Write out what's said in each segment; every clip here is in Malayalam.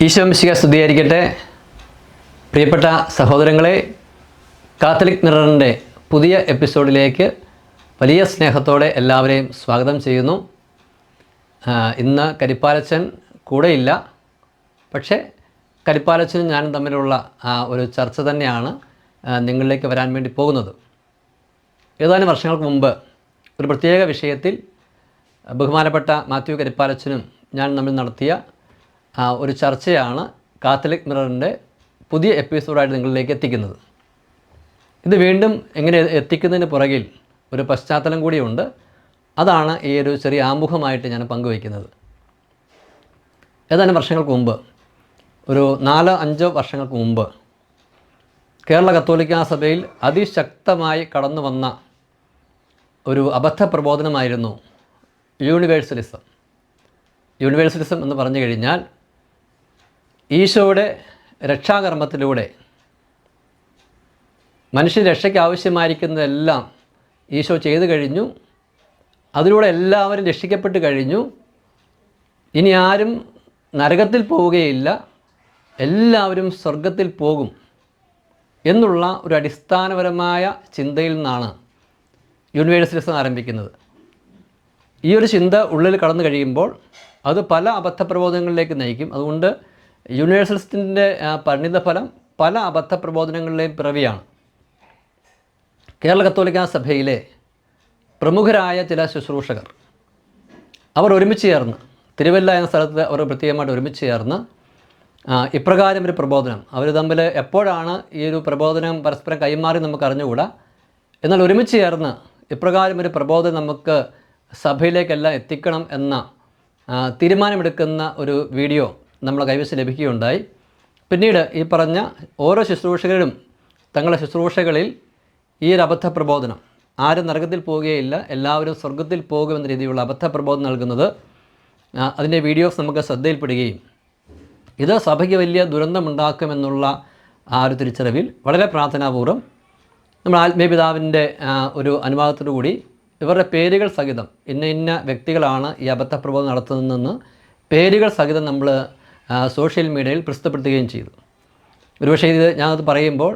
ഈശോ മിശിഹാ സ്തുതിയായിരിക്കട്ടെ. പ്രിയപ്പെട്ട സഹോദരങ്ങളെ, കാത്തലിക് മിററിൻ്റെ പുതിയ എപ്പിസോഡിലേക്ക് വലിയ സ്നേഹത്തോടെ എല്ലാവരെയും സ്വാഗതം ചെയ്യുന്നു. ഇന്ന് കരിപ്പാലച്ചൻ കൂടെയില്ല, പക്ഷേ കരിപ്പാലച്ചനും ഞാനും തമ്മിലുള്ള ഒരു ചർച്ച തന്നെയാണ് നിങ്ങളിലേക്ക് വരാൻ വേണ്ടി പോകുന്നത്. ഏതാനും വർഷങ്ങൾക്ക് മുമ്പ് ഒരു പ്രത്യേക വിഷയത്തിൽ ബഹുമാനപ്പെട്ട മാത്യു കരിപ്പാലച്ചനും ഞാൻ തമ്മിൽ നടത്തിയ ഒരു ചർച്ചയാണ് കാത്തലിക് മിററിൻ്റെ പുതിയ എപ്പിസോഡായിട്ട് നിങ്ങളിലേക്ക് എത്തിക്കുന്നത്. ഇത് വീണ്ടും എങ്ങനെ എത്തിക്കുന്നതിന് പുറകിൽ ഒരു പശ്ചാത്തലം കൂടിയുണ്ട്. അതാണ് ഈ ഒരു ചെറിയ ആമുഖമായിട്ട് ഞാൻ പങ്കുവയ്ക്കുന്നത്. ഏതാനും വർഷങ്ങൾക്ക് മുമ്പ്, ഒരു 4-5 വർഷങ്ങൾക്ക് മുമ്പ്, കേരള കത്തോലിക്കാ സഭയിൽ അതിശക്തമായി കടന്നു വന്ന ഒരു അബദ്ധ പ്രബോധനമായിരുന്നു യൂണിവേഴ്സലിസം. യൂണിവേഴ്സലിസം എന്ന് പറഞ്ഞു കഴിഞ്ഞാൽ ഈശോയുടെ രക്ഷാകർമ്മത്തിലൂടെ മനുഷ്യ രക്ഷയ്ക്ക് ആവശ്യമായിരിക്കുന്നതെല്ലാം ഈശോ ചെയ്തു കഴിഞ്ഞു. അതിലൂടെ എല്ലാവരും രക്ഷിക്കപ്പെട്ട് കഴിഞ്ഞു. ഇനി ആരും നരകത്തിൽ പോവുകയില്ല, എല്ലാവരും സ്വർഗത്തിൽ പോകും എന്നുള്ള ഒരു അടിസ്ഥാനപരമായ ചിന്തയിൽ നിന്നാണ് യൂണിവേഴ്സലിസം ആരംഭിക്കുന്നത്. ഈ ഒരു ചിന്ത ഉള്ളിൽ കടന്നു കഴിയുമ്പോൾ അത് പല അബദ്ധപ്രബോധനങ്ങളിലേക്ക് നയിക്കും. അതുകൊണ്ട് യൂണിവേഴ്സലിസത്തിൻ്റെ പരിണിതഫലം പല അബദ്ധപ്രബോധനങ്ങളിലെയും പിറവിയാണ്. കേരള കത്തോലിക്കാ സഭയിലെ പ്രമുഖരായ ചില ശുശ്രൂഷകർ അവർ ഒരുമിച്ച് ചേർന്ന്, തിരുവല്ല എന്ന സ്ഥലത്ത് അവർ പ്രത്യേകമായിട്ട് ഒരുമിച്ച് ചേർന്ന് ഇപ്രകാരം ഒരു പ്രബോധനം, അവർ തമ്മിൽ എപ്പോഴാണ് ഈ ഒരു പ്രബോധനം പരസ്പരം കൈമാറി നമുക്ക് അറിഞ്ഞുകൂടാ, എന്നാൽ ഒരുമിച്ച് ചേർന്ന് ഇപ്രകാരം ഒരു പ്രബോധനം നമുക്ക് സഭയിലേക്കെല്ലാം എത്തിക്കണം എന്ന തീരുമാനമെടുക്കുന്ന ഒരു വീഡിയോ നമ്മളെ കൈവശം ലഭിക്കുകയുണ്ടായി. പിന്നീട് ഈ പറഞ്ഞ ഓരോ ശുശ്രൂഷകരും തങ്ങളുടെ ശുശ്രൂഷകളിൽ ഈ ഒരു അബദ്ധ പ്രബോധനം, ആരും നരകത്തിൽ പോവുകയില്ല, എല്ലാവരും സ്വർഗത്തിൽ പോകുമെന്ന രീതിയിലുള്ള അബദ്ധ പ്രബോധനം നൽകുന്നത്, അതിൻ്റെ വീഡിയോസ് നമുക്ക് ശ്രദ്ധയിൽപ്പെടുകയും ഇത് സഭയ്ക്ക് വലിയ ദുരന്തമുണ്ടാക്കുമെന്നുള്ള ആ ഒരു തിരിച്ചറിവിൽ വളരെ പ്രാർത്ഥനാപൂർവ്വം നമ്മൾ ആത്മീയ പിതാവിൻ്റെ ഒരു അനുവാദത്തോടു കൂടി ഇവരുടെ പേരുകൾ സഹിതം ഇന്ന വ്യക്തികളാണ് ഈ അബദ്ധ പ്രബോധനം നടത്തുന്നതെന്ന് പേരുകൾ സഹിതം നമ്മൾ സോഷ്യൽ മീഡിയയിൽ പ്രസിദ്ധപ്പെടുത്തുകയും ചെയ്തു. ഒരുപക്ഷേ ഇത് ഞാനത് പറയുമ്പോൾ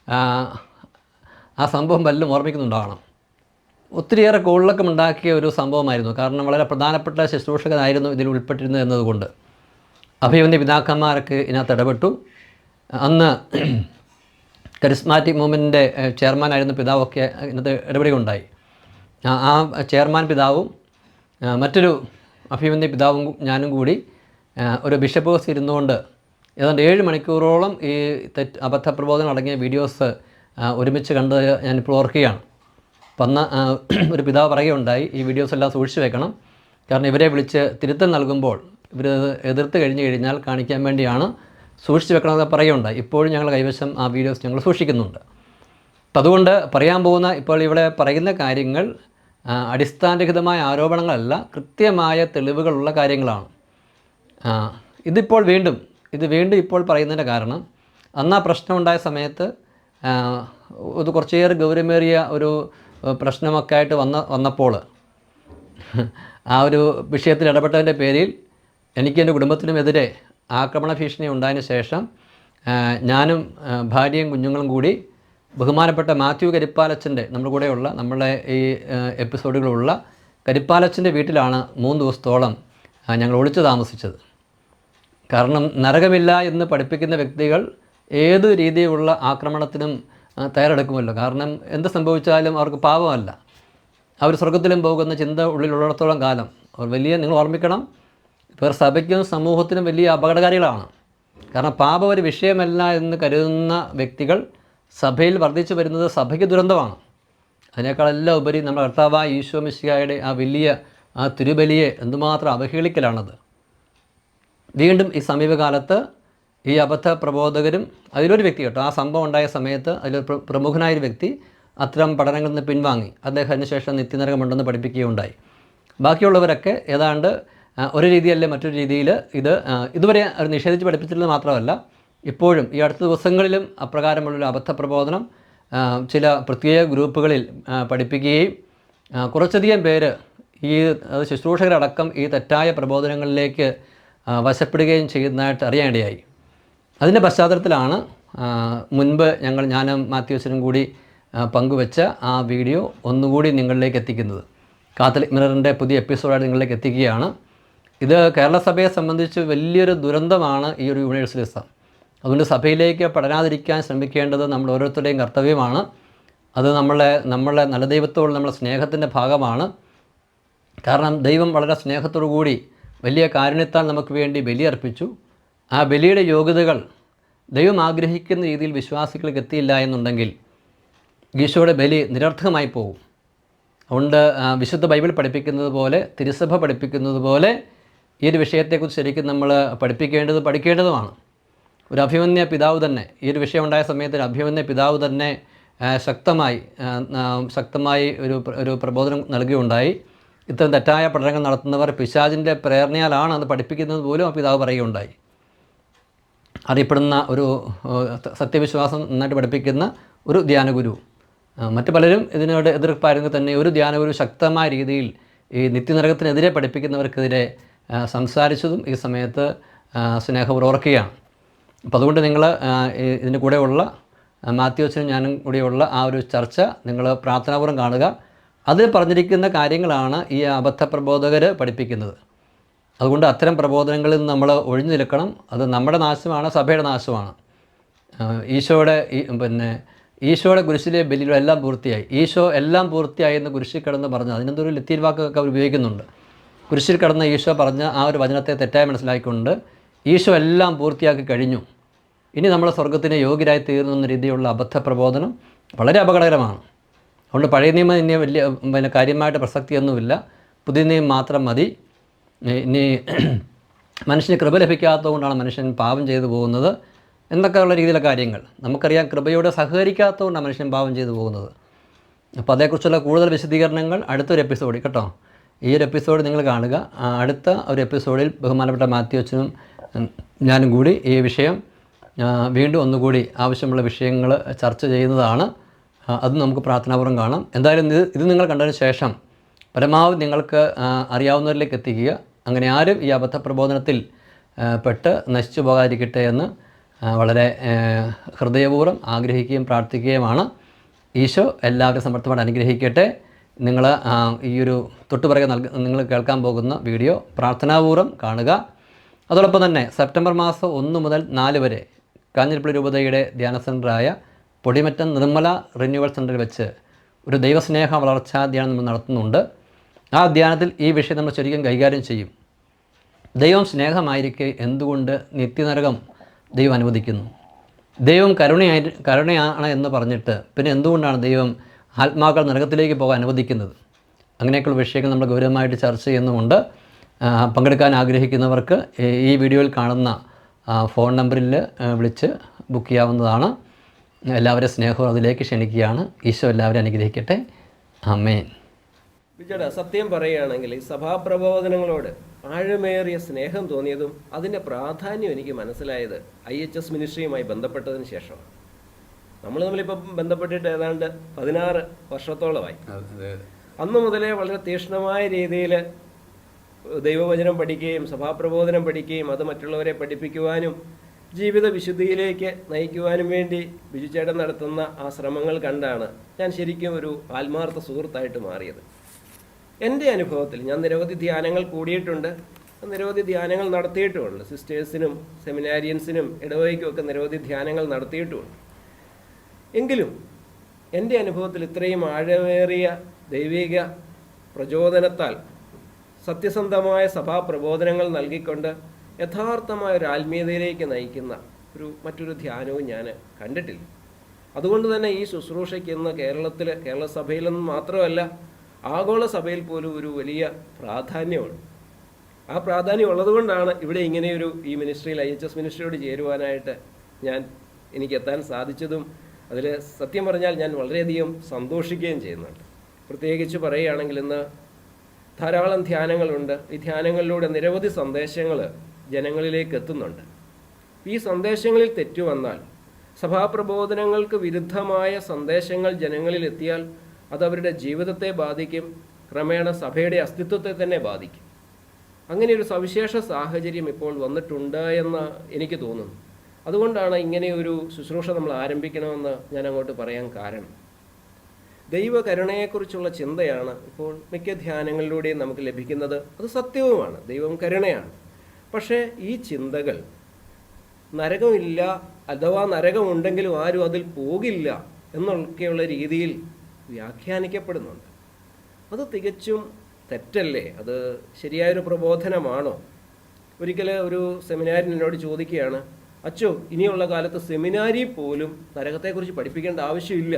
ആ സംഭവം വല്ലതും ഓർമ്മിക്കുന്നുണ്ടാകണം. ഒത്തിരിയേറെ കോളിളക്കം ഉണ്ടാക്കിയ ഒരു സംഭവമായിരുന്നു. കാരണം വളരെ പ്രധാനപ്പെട്ട ശുശ്രൂഷകനായിരുന്നു ഇതിൽ ഉൾപ്പെട്ടിരുന്നത് എന്നതുകൊണ്ട് അഭിവന്യ പിതാക്കന്മാരൊക്കെ ഇതിനകത്ത് ഇടപെട്ടു. അന്ന് കരിസ്മാറ്റിക് മൂവ്മെൻറ്റിൻ്റെ ചെയർമാനായിരുന്ന പിതാവൊക്കെ ഇതിനകത്ത് ഇടപെടുകയുണ്ടായി. ആ ചെയർമാൻ പിതാവും മറ്റൊരു അഭിവന്യ പിതാവും ഞാനും കൂടി ഒരു ബിഷപ്പ് ഹൗസ് ഇരുന്നുകൊണ്ട് ഏതാണ്ട് 7 മണിക്കൂറോളം ഈ അബദ്ധ പ്രബോധനം അടങ്ങിയ വീഡിയോസ് ഒരുമിച്ച് കണ്ട് ഞാനിപ്പോൾ ഓർക്കുകയാണ്. അപ്പം അന്ന് ഒരു പിതാവ് പറയുകയുണ്ടായി, ഈ വീഡിയോസ് എല്ലാം സൂക്ഷിച്ച് വെക്കണം, കാരണം ഇവരെ വിളിച്ച് തിരുത്തൽ നൽകുമ്പോൾ ഇവർ എതിർത്ത് കഴിഞ്ഞാൽ കാണിക്കാൻ വേണ്ടിയാണ് സൂക്ഷിച്ച് വെക്കണമെന്ന് പറയുകയുണ്ടായി. ഇപ്പോഴും ഞങ്ങൾ കൈവശം ആ വീഡിയോസ് ഞങ്ങൾ സൂക്ഷിക്കുന്നുണ്ട്. അപ്പം അതുകൊണ്ട് പറയാൻ പോകുന്ന ഇപ്പോൾ ഇവിടെ പറയുന്ന കാര്യങ്ങൾ അടിസ്ഥാനരഹിതമായ ആരോപണങ്ങളല്ല, കൃത്യമായ തെളിവുകളുള്ള കാര്യങ്ങളാണ്. ഇത് വീണ്ടും ഇപ്പോൾ പറയുന്നതിൻ്റെ കാരണം, അന്ന് ആ പ്രശ്നം ഉണ്ടായ സമയത്ത് ഇത് കുറച്ചേറെ ഗൗരവമേറിയ ഒരു പ്രശ്നമൊക്കെ ആയിട്ട് വന്നപ്പോൾ ആ ഒരു വിഷയത്തിൽ ഇടപെട്ടതിൻ്റെ പേരിൽ എനിക്ക് എൻ്റെ കുടുംബത്തിനുമെതിരെ ആക്രമണ ഭീഷണി ഉണ്ടായതിന് ശേഷം ഞാനും ഭാര്യയും കുഞ്ഞുങ്ങളും കൂടി ബഹുമാനപ്പെട്ട മാത്യു കരിപ്പാലച്ചൻ്റെ നമ്മുടെ കൂടെയുള്ള നമ്മളെ ഈ എപ്പിസോഡുകളുള്ള കരിപ്പാലച്ചൻ്റെ വീട്ടിലാണ് 3 ദിവസത്തോളം ഞങ്ങൾ ഒളിച്ചു താമസിച്ചത്. കാരണം നരകമില്ല എന്ന് പഠിപ്പിക്കുന്ന വ്യക്തികൾ ഏത് രീതിയിലുള്ള ആക്രമണത്തിനും തയ്യാറെടുക്കുമല്ലോ. കാരണം എന്ത് സംഭവിച്ചാലും അവർക്ക് പാപമല്ല, അവർ സ്വർഗത്തിലും പോകുന്ന ചിന്ത ഉള്ളിലുള്ളിടത്തോളം കാലം അവർ നിങ്ങൾ ഓർമ്മിക്കണം, ഇവർ സഭയ്ക്കും സമൂഹത്തിനും വലിയ അപകടകാരികളാണ്. കാരണം പാപം ഒരു വിഷയമല്ല എന്ന് കരുതുന്ന വ്യക്തികൾ സഭയിൽ വർദ്ധിച്ചു വരുന്നത് സഭയ്ക്ക് ദുരന്തമാണ്. അതിനേക്കാളെല്ലാം ഉപരി നമ്മുടെ കർത്താവായ ഈശോ മിശിഹായുടെ ആ വലിയ തിരുബലിയെ എന്തുമാത്രം അവഹേളിക്കലാണത്. വീണ്ടും ഈ സമീപകാലത്ത് ഈ അബദ്ധ പ്രബോധകരും, അതിലൊരു വ്യക്തി കേട്ടോ, ആ സംഭവം ഉണ്ടായ സമയത്ത് അതിലൊരു പ്രമുഖനായൊരു വ്യക്തി അത്തരം പഠനങ്ങളിൽ നിന്ന് പിൻവാങ്ങി. അദ്ദേഹം അതിനുശേഷം നിത്യനരകമുണ്ടെന്ന് പഠിപ്പിക്കുകയുണ്ടായി. ബാക്കിയുള്ളവരൊക്കെ ഏതാണ്ട് ഒരു രീതിയല്ലേ മറ്റൊരു രീതിയിൽ ഇതുവരെ അവർ നിഷേധിച്ച് പഠിപ്പിച്ചിട്ടുള്ളത് മാത്രമല്ല, ഇപ്പോഴും ഈ അടുത്ത ദിവസങ്ങളിലും അപ്രകാരമുള്ളൊരു അബദ്ധ പ്രബോധനം ചില പ്രത്യേക ഗ്രൂപ്പുകളിൽ പഠിപ്പിക്കുകയും കുറച്ചധികം പേര് ഈ ശുശ്രൂഷകരടക്കം ഈ തെറ്റായ പ്രബോധനങ്ങളിലേക്ക് വശപ്പെടുകയും ചെയ്യുന്നതായിട്ട് അറിയാനിടയായി. അതിൻ്റെ പശ്ചാത്തലത്തിലാണ് മുൻപ് ഞാനും മാത്യൂസിനും കൂടി പങ്കുവെച്ച ആ വീഡിയോ ഒന്നുകൂടി നിങ്ങളിലേക്ക് എത്തിക്കുന്നത്. കാത്തലിക് മിററിൻ്റെ പുതിയ എപ്പിസോഡായിട്ട് നിങ്ങളിലേക്ക് എത്തിക്കുകയാണ്. ഇത് കേരള സഭയെ സംബന്ധിച്ച് വലിയൊരു ദുരന്തമാണ് ഈ ഒരു യൂണിവേഴ്സലിസം. അതുകൊണ്ട് സഭയിലേക്ക് പടരാതിരിക്കാൻ ശ്രമിക്കേണ്ടത് നമ്മൾ ഓരോരുത്തരുടെയും കർത്തവ്യമാണ്. അത് നമ്മളെ നല്ല ദൈവത്തോട് നമ്മളെ സ്നേഹത്തിൻ്റെ ഭാഗമാണ്. കാരണം ദൈവം വളരെ സ്നേഹത്തോടു കൂടി വലിയ കാരുണ്യത്താൽ നമുക്ക് വേണ്ടി ബലിയർപ്പിച്ചു. ആ ബലിയുടെ യോഗ്യതകൾ ദൈവം ആഗ്രഹിക്കുന്ന രീതിയിൽ വിശ്വാസികൾക്ക് എത്തിയില്ല എന്നുണ്ടെങ്കിൽ ഈശോയുടെ ബലി നിരർത്ഥകമായി പോകും. അതുകൊണ്ട് വിശുദ്ധ ബൈബിൾ പഠിപ്പിക്കുന്നത് പോലെ, തിരുസഭ പഠിപ്പിക്കുന്നത് പോലെ ഈ ഒരു വിഷയത്തെക്കുറിച്ച് ശരിക്കും നമ്മൾ പഠിക്കേണ്ടതുമാണ്. ഒരു അഭിമന്യ പിതാവ് തന്നെ, ഈ ഒരു വിഷയം ഉണ്ടായ സമയത്ത് അഭിമന്യ പിതാവ് തന്നെ ശക്തമായി ഒരു പ്രബോധനം നൽകുകയുണ്ടായി. ഇത്തരം തെറ്റായ പഠനങ്ങൾ നടത്തുന്നവർ പിശാചിൻ്റെ പ്രേരണയാലാണ് അത് പഠിപ്പിക്കുന്നത് പോലും ആ പിതാവ് പറയുകയുണ്ടായി. അറിയപ്പെടുന്ന ഒരു സത്യവിശ്വാസം നന്നായിട്ട് പഠിപ്പിക്കുന്ന ഒരു ധ്യാനഗുരു. മറ്റു പലരും ഇതിനോട് എതിർപ്പായിരുന്നെങ്കിൽ തന്നെ ഒരു ധ്യാനഗുരു ശക്തമായ രീതിയിൽ ഈ നിത്യനരകത്തിനെതിരെ പഠിപ്പിക്കുന്നവർക്കെതിരെ സംസാരിച്ചതും ഈ സമയത്ത് സ്നേഹപൂർവ്വം ഓർക്കുകയാണ്. അപ്പോൾ അതുകൊണ്ട് നിങ്ങൾ ഇതിൻ്റെ കൂടെയുള്ള മാത്യൂസിനും ഞാനും കൂടിയുള്ള ആ ഒരു ചർച്ച നിങ്ങൾ പ്രാർത്ഥനാപൂർവ്വം കാണുക. അതിൽ പറഞ്ഞിരിക്കുന്ന കാര്യങ്ങളാണ് ഈ അബദ്ധ പ്രബോധകർ പഠിപ്പിക്കുന്നത്. അതുകൊണ്ട് അത്തരം പ്രബോധനങ്ങളിൽ നിന്ന് നമ്മൾ ഒഴിഞ്ഞു നിൽക്കണം. അത് നമ്മുടെ നാശമാണ്, സഭയുടെ നാശമാണ്. ഈശോയുടെ കുരിശിലെ ബലികളെല്ലാം പൂർത്തിയായി. ഈശോ എല്ലാം പൂർത്തിയായി എന്ന് കുരിശിൽ കിടന്ന് പറഞ്ഞു. അതിനെന്തൊരു ലത്തീൻ വാക്കൊക്കെ അവർ ഉപയോഗിക്കുന്നുണ്ട്. കുരിശിൽ കിടന്ന ഈശോ പറഞ്ഞ ആ ഒരു വചനത്തെ തെറ്റായി മനസ്സിലാക്കിക്കൊണ്ട് ഈശോ എല്ലാം പൂർത്തിയാക്കി കഴിഞ്ഞു, ഇനി നമ്മൾ സ്വർഗത്തിന് യോഗ്യരായി തീർന്നു എന്ന രീതിയിലുള്ള അബദ്ധ പ്രബോധനം വളരെ അപകടകരമാണ്. അതുകൊണ്ട് പഴയ നിയമം ഇനി വലിയ കാര്യമായിട്ട് പ്രസക്തിയൊന്നുമില്ല. പുതിയ നിയമം മാത്രം മതി. ഇനി മനുഷ്യന് കൃപ ലഭിക്കാത്തതുകൊണ്ടാണ് മനുഷ്യൻ പാപം ചെയ്തു പോകുന്നത് എന്നൊക്കെയുള്ള രീതിയിലുള്ള കാര്യങ്ങൾ നമുക്കറിയാം. കൃപയോട് സഹകരിക്കാത്തതുകൊണ്ടാണ് മനുഷ്യൻ പാപം ചെയ്തു പോകുന്നത്. അപ്പോൾ അതേക്കുറിച്ചുള്ള കൂടുതൽ വിശദീകരണങ്ങൾ അടുത്തൊരു എപ്പിസോഡിൽ കേട്ടോ. ഈ ഒരു എപ്പിസോഡ് നിങ്ങൾ കാണുക. അടുത്ത ഒരു എപ്പിസോഡിൽ ബഹുമാനപ്പെട്ട മാത്യൂസിനും ഞാനും കൂടി ഈ വിഷയം വീണ്ടും ഒന്നുകൂടി ആവശ്യമുള്ള വിഷയങ്ങൾ ചർച്ച ചെയ്യുന്നതാണ്. അത് നമുക്ക് പ്രാർത്ഥനാപൂർവ്വം കാണാം. എന്തായാലും ഇത് നിങ്ങൾ കണ്ടതിന് ശേഷം പരമാവധി നിങ്ങൾക്ക് അറിയാവുന്നവരിലേക്ക് എത്തിക്കുക. അങ്ങനെ ആരും ഈ അബദ്ധ പ്രബോധനത്തിൽ പെട്ട് നശിച്ചു പോകാതിരിക്കട്ടെ എന്ന് വളരെ ഹൃദയപൂർവ്വം ആഗ്രഹിക്കുകയും പ്രാർത്ഥിക്കുകയുമാണ്. ഈശോ എല്ലാവരും സമർത്ഥമായിട്ട് അനുഗ്രഹിക്കട്ടെ. നിങ്ങൾ ഈ ഒരു തൊട്ടുപിറകെ നിങ്ങൾ കേൾക്കാൻ പോകുന്ന വീഡിയോ പ്രാർത്ഥനാപൂർവ്വം കാണുക. അതോടൊപ്പം തന്നെ സെപ്റ്റംബർ മാസം 1 മുതൽ 4 വരെ കാഞ്ഞിരപ്പള്ളി രൂപതയുടെ ധ്യാന സെൻ്ററായ പൊടിമറ്റം നിർമ്മല റിന്യൂവൽ സെൻ്ററിൽ വെച്ച് ഒരു ദൈവസ്നേഹ വളർച്ചാ ധ്യാനം നമ്മൾ നടത്തുന്നുണ്ട്. ആ ധ്യാനത്തിൽ ഈ വിഷയം നമ്മൾ ശരിക്കും കൈകാര്യം ചെയ്യും. ദൈവം സ്നേഹമായിരിക്കെ എന്തുകൊണ്ട് നിത്യനരകം ദൈവം അനുവദിക്കുന്നു? ദൈവം കരുണയാണ് എന്ന് പറഞ്ഞിട്ട് പിന്നെ എന്തുകൊണ്ടാണ് ദൈവം ആത്മാക്കൾ നരകത്തിലേക്ക് പോകാൻ അനുവദിക്കുന്നത്? അങ്ങനെയൊക്കെയുള്ള വിഷയങ്ങൾ നമ്മൾ ഗൗരവമായിട്ട് ചർച്ച ചെയ്യുന്നുമുണ്ട്. പങ്കെടുക്കാൻ ആഗ്രഹിക്കുന്നവർക്ക് ഈ വീഡിയോയിൽ കാണുന്ന ഫോൺ നമ്പറിൽ വിളിച്ച് ബുക്ക് ചെയ്യാവുന്നതാണ്. എല്ലാവരും സ്നേഹവും അതിലേക്ക് ക്ഷണിക്കുകയാണ്. ഈശോ എല്ലാവരും അനുഗ്രഹിക്കട്ടെ. ആമേൻ. വിജയുടെ സത്യം പറയുകയാണെങ്കിൽ ഈ സഭാപ്രബോധനങ്ങളോട് ആഴമേറിയ സ്നേഹം തോന്നിയതും അതിൻ്റെ പ്രാധാന്യം എനിക്ക് മനസ്സിലായത് IHS മിനിസ്ട്രിയുമായി ബന്ധപ്പെട്ടതിന് ശേഷമാണ്. നമ്മളിപ്പം ബന്ധപ്പെട്ടിട്ട് ഏതാണ്ട് 16 വർഷത്തോളമായി. അന്നു മുതലേ വളരെ തീക്ഷ്ണമായ രീതിയിൽ ദൈവവചനം പഠിക്കുകയും സഭാപ്രബോധനം പഠിക്കുകയും അത് മറ്റുള്ളവരെ പഠിപ്പിക്കുവാനും ജീവിത വിശുദ്ധിയിലേക്ക് നയിക്കുവാനും വേണ്ടി ബിജുചേട്ടൻ നടത്തുന്ന ആ ശ്രമങ്ങൾ കണ്ടാണ് ഞാൻ ശരിക്കും ഒരു ആത്മാർത്ഥ സുഹൃത്തായിട്ട് മാറിയത്. എൻ്റെ അനുഭവത്തിൽ ഞാൻ നിരവധി ധ്യാനങ്ങൾ കൂടിയിട്ടുണ്ട്, നിരവധി ധ്യാനങ്ങൾ നടത്തിയിട്ടുമുണ്ട്. സിസ്റ്റേഴ്സിനും സെമിനാരിയൻസിനും ഇടവകയ്ക്കും ഒക്കെ നിരവധി ധ്യാനങ്ങൾ നടത്തിയിട്ടുമുണ്ട്. എങ്കിലും എൻ്റെ അനുഭവത്തിൽ ഇത്രയും ആഴമേറിയ ദൈവിക പ്രചോദനത്താൽ സത്യസന്ധമായ സഭാപ്രബോധനങ്ങൾ നൽകിക്കൊണ്ട് യഥാർത്ഥമായ ഒരു ആത്മീയതയിലേക്ക് നയിക്കുന്ന മറ്റൊരു ധ്യാനവും ഞാൻ കണ്ടിട്ടില്ല. അതുകൊണ്ട് തന്നെ ഈ ശുശ്രൂഷയ്ക്ക് ഇന്ന് കേരള സഭയിലൊന്നും മാത്രമല്ല ആഗോള സഭയിൽ പോലും ഒരു വലിയ പ്രാധാന്യമുണ്ട്. ആ പ്രാധാന്യം ഉള്ളതുകൊണ്ടാണ് ഇവിടെ ഇങ്ങനെയൊരു ഈ മിനിസ്ട്രിയിൽ IHS മിനിസ്ട്രിയോട് ചേരുവാനായിട്ട് എനിക്ക് എത്താൻ സാധിച്ചതും അതിൽ സത്യം പറഞ്ഞാൽ ഞാൻ വളരെയധികം സന്തോഷിക്കുകയും ചെയ്യുന്നുണ്ട്. പ്രത്യേകിച്ച് പറയുകയാണെങ്കിൽ ഇന്ന് ധാരാളം ധ്യാനങ്ങളുണ്ട്. ഈ ധ്യാനങ്ങളിലൂടെ നിരവധി സന്ദേശങ്ങൾ ജനങ്ങളിലേക്ക് എത്തുന്നുണ്ട്. ഈ സന്ദേശങ്ങളിൽ തെറ്റുവന്നാൽ, സഭാപ്രബോധനങ്ങൾക്ക് വിരുദ്ധമായ സന്ദേശങ്ങൾ ജനങ്ങളിൽ എത്തിയാൽ അത് അവരുടെ ജീവിതത്തെ ബാധിക്കും, ക്രമേണ സഭയുടെ അസ്തിത്വത്തെ തന്നെ ബാധിക്കും. അങ്ങനെ ഒരു സവിശേഷ സാഹചര്യം ഇപ്പോൾ വന്നിട്ടുണ്ട് എന്ന് എനിക്ക് തോന്നുന്നു. അതുകൊണ്ടാണ് ഇങ്ങനെ ഒരു ശുശ്രൂഷ നമ്മൾ ആരംഭിക്കണമെന്ന് ഞാൻ അങ്ങോട്ട് പറയാൻ കാരണം. ദൈവകരുണയെക്കുറിച്ചുള്ള ചിന്തയാണ് ഇപ്പോൾ മിക്ക ധ്യാനങ്ങളിലൂടെയും നമുക്ക് ലഭിക്കുന്നത്. അത് സത്യവുമാണ്, ദൈവം കരുണയാണ്. പക്ഷേ ഈ ചിന്തകൾ നരകമില്ല, അഥവാ നരകമുണ്ടെങ്കിലും ആരും അതിൽ പോകില്ല എന്നൊക്കെയുള്ള രീതിയിൽ വ്യാഖ്യാനിക്കപ്പെടുന്നുണ്ട്. അത് തികച്ചും തെറ്റല്ലേ? അത് ശരിയായൊരു പ്രബോധനമാണോ? ഒരിക്കൽ ഒരു സെമിനാരിൽ എന്നോട് ചോദിക്കുകയാണ്, അച്ചോ, ഇനിയുള്ള കാലത്ത് സെമിനാരിൽ പോലും നരകത്തെക്കുറിച്ച് പഠിപ്പിക്കേണ്ട ആവശ്യമില്ല.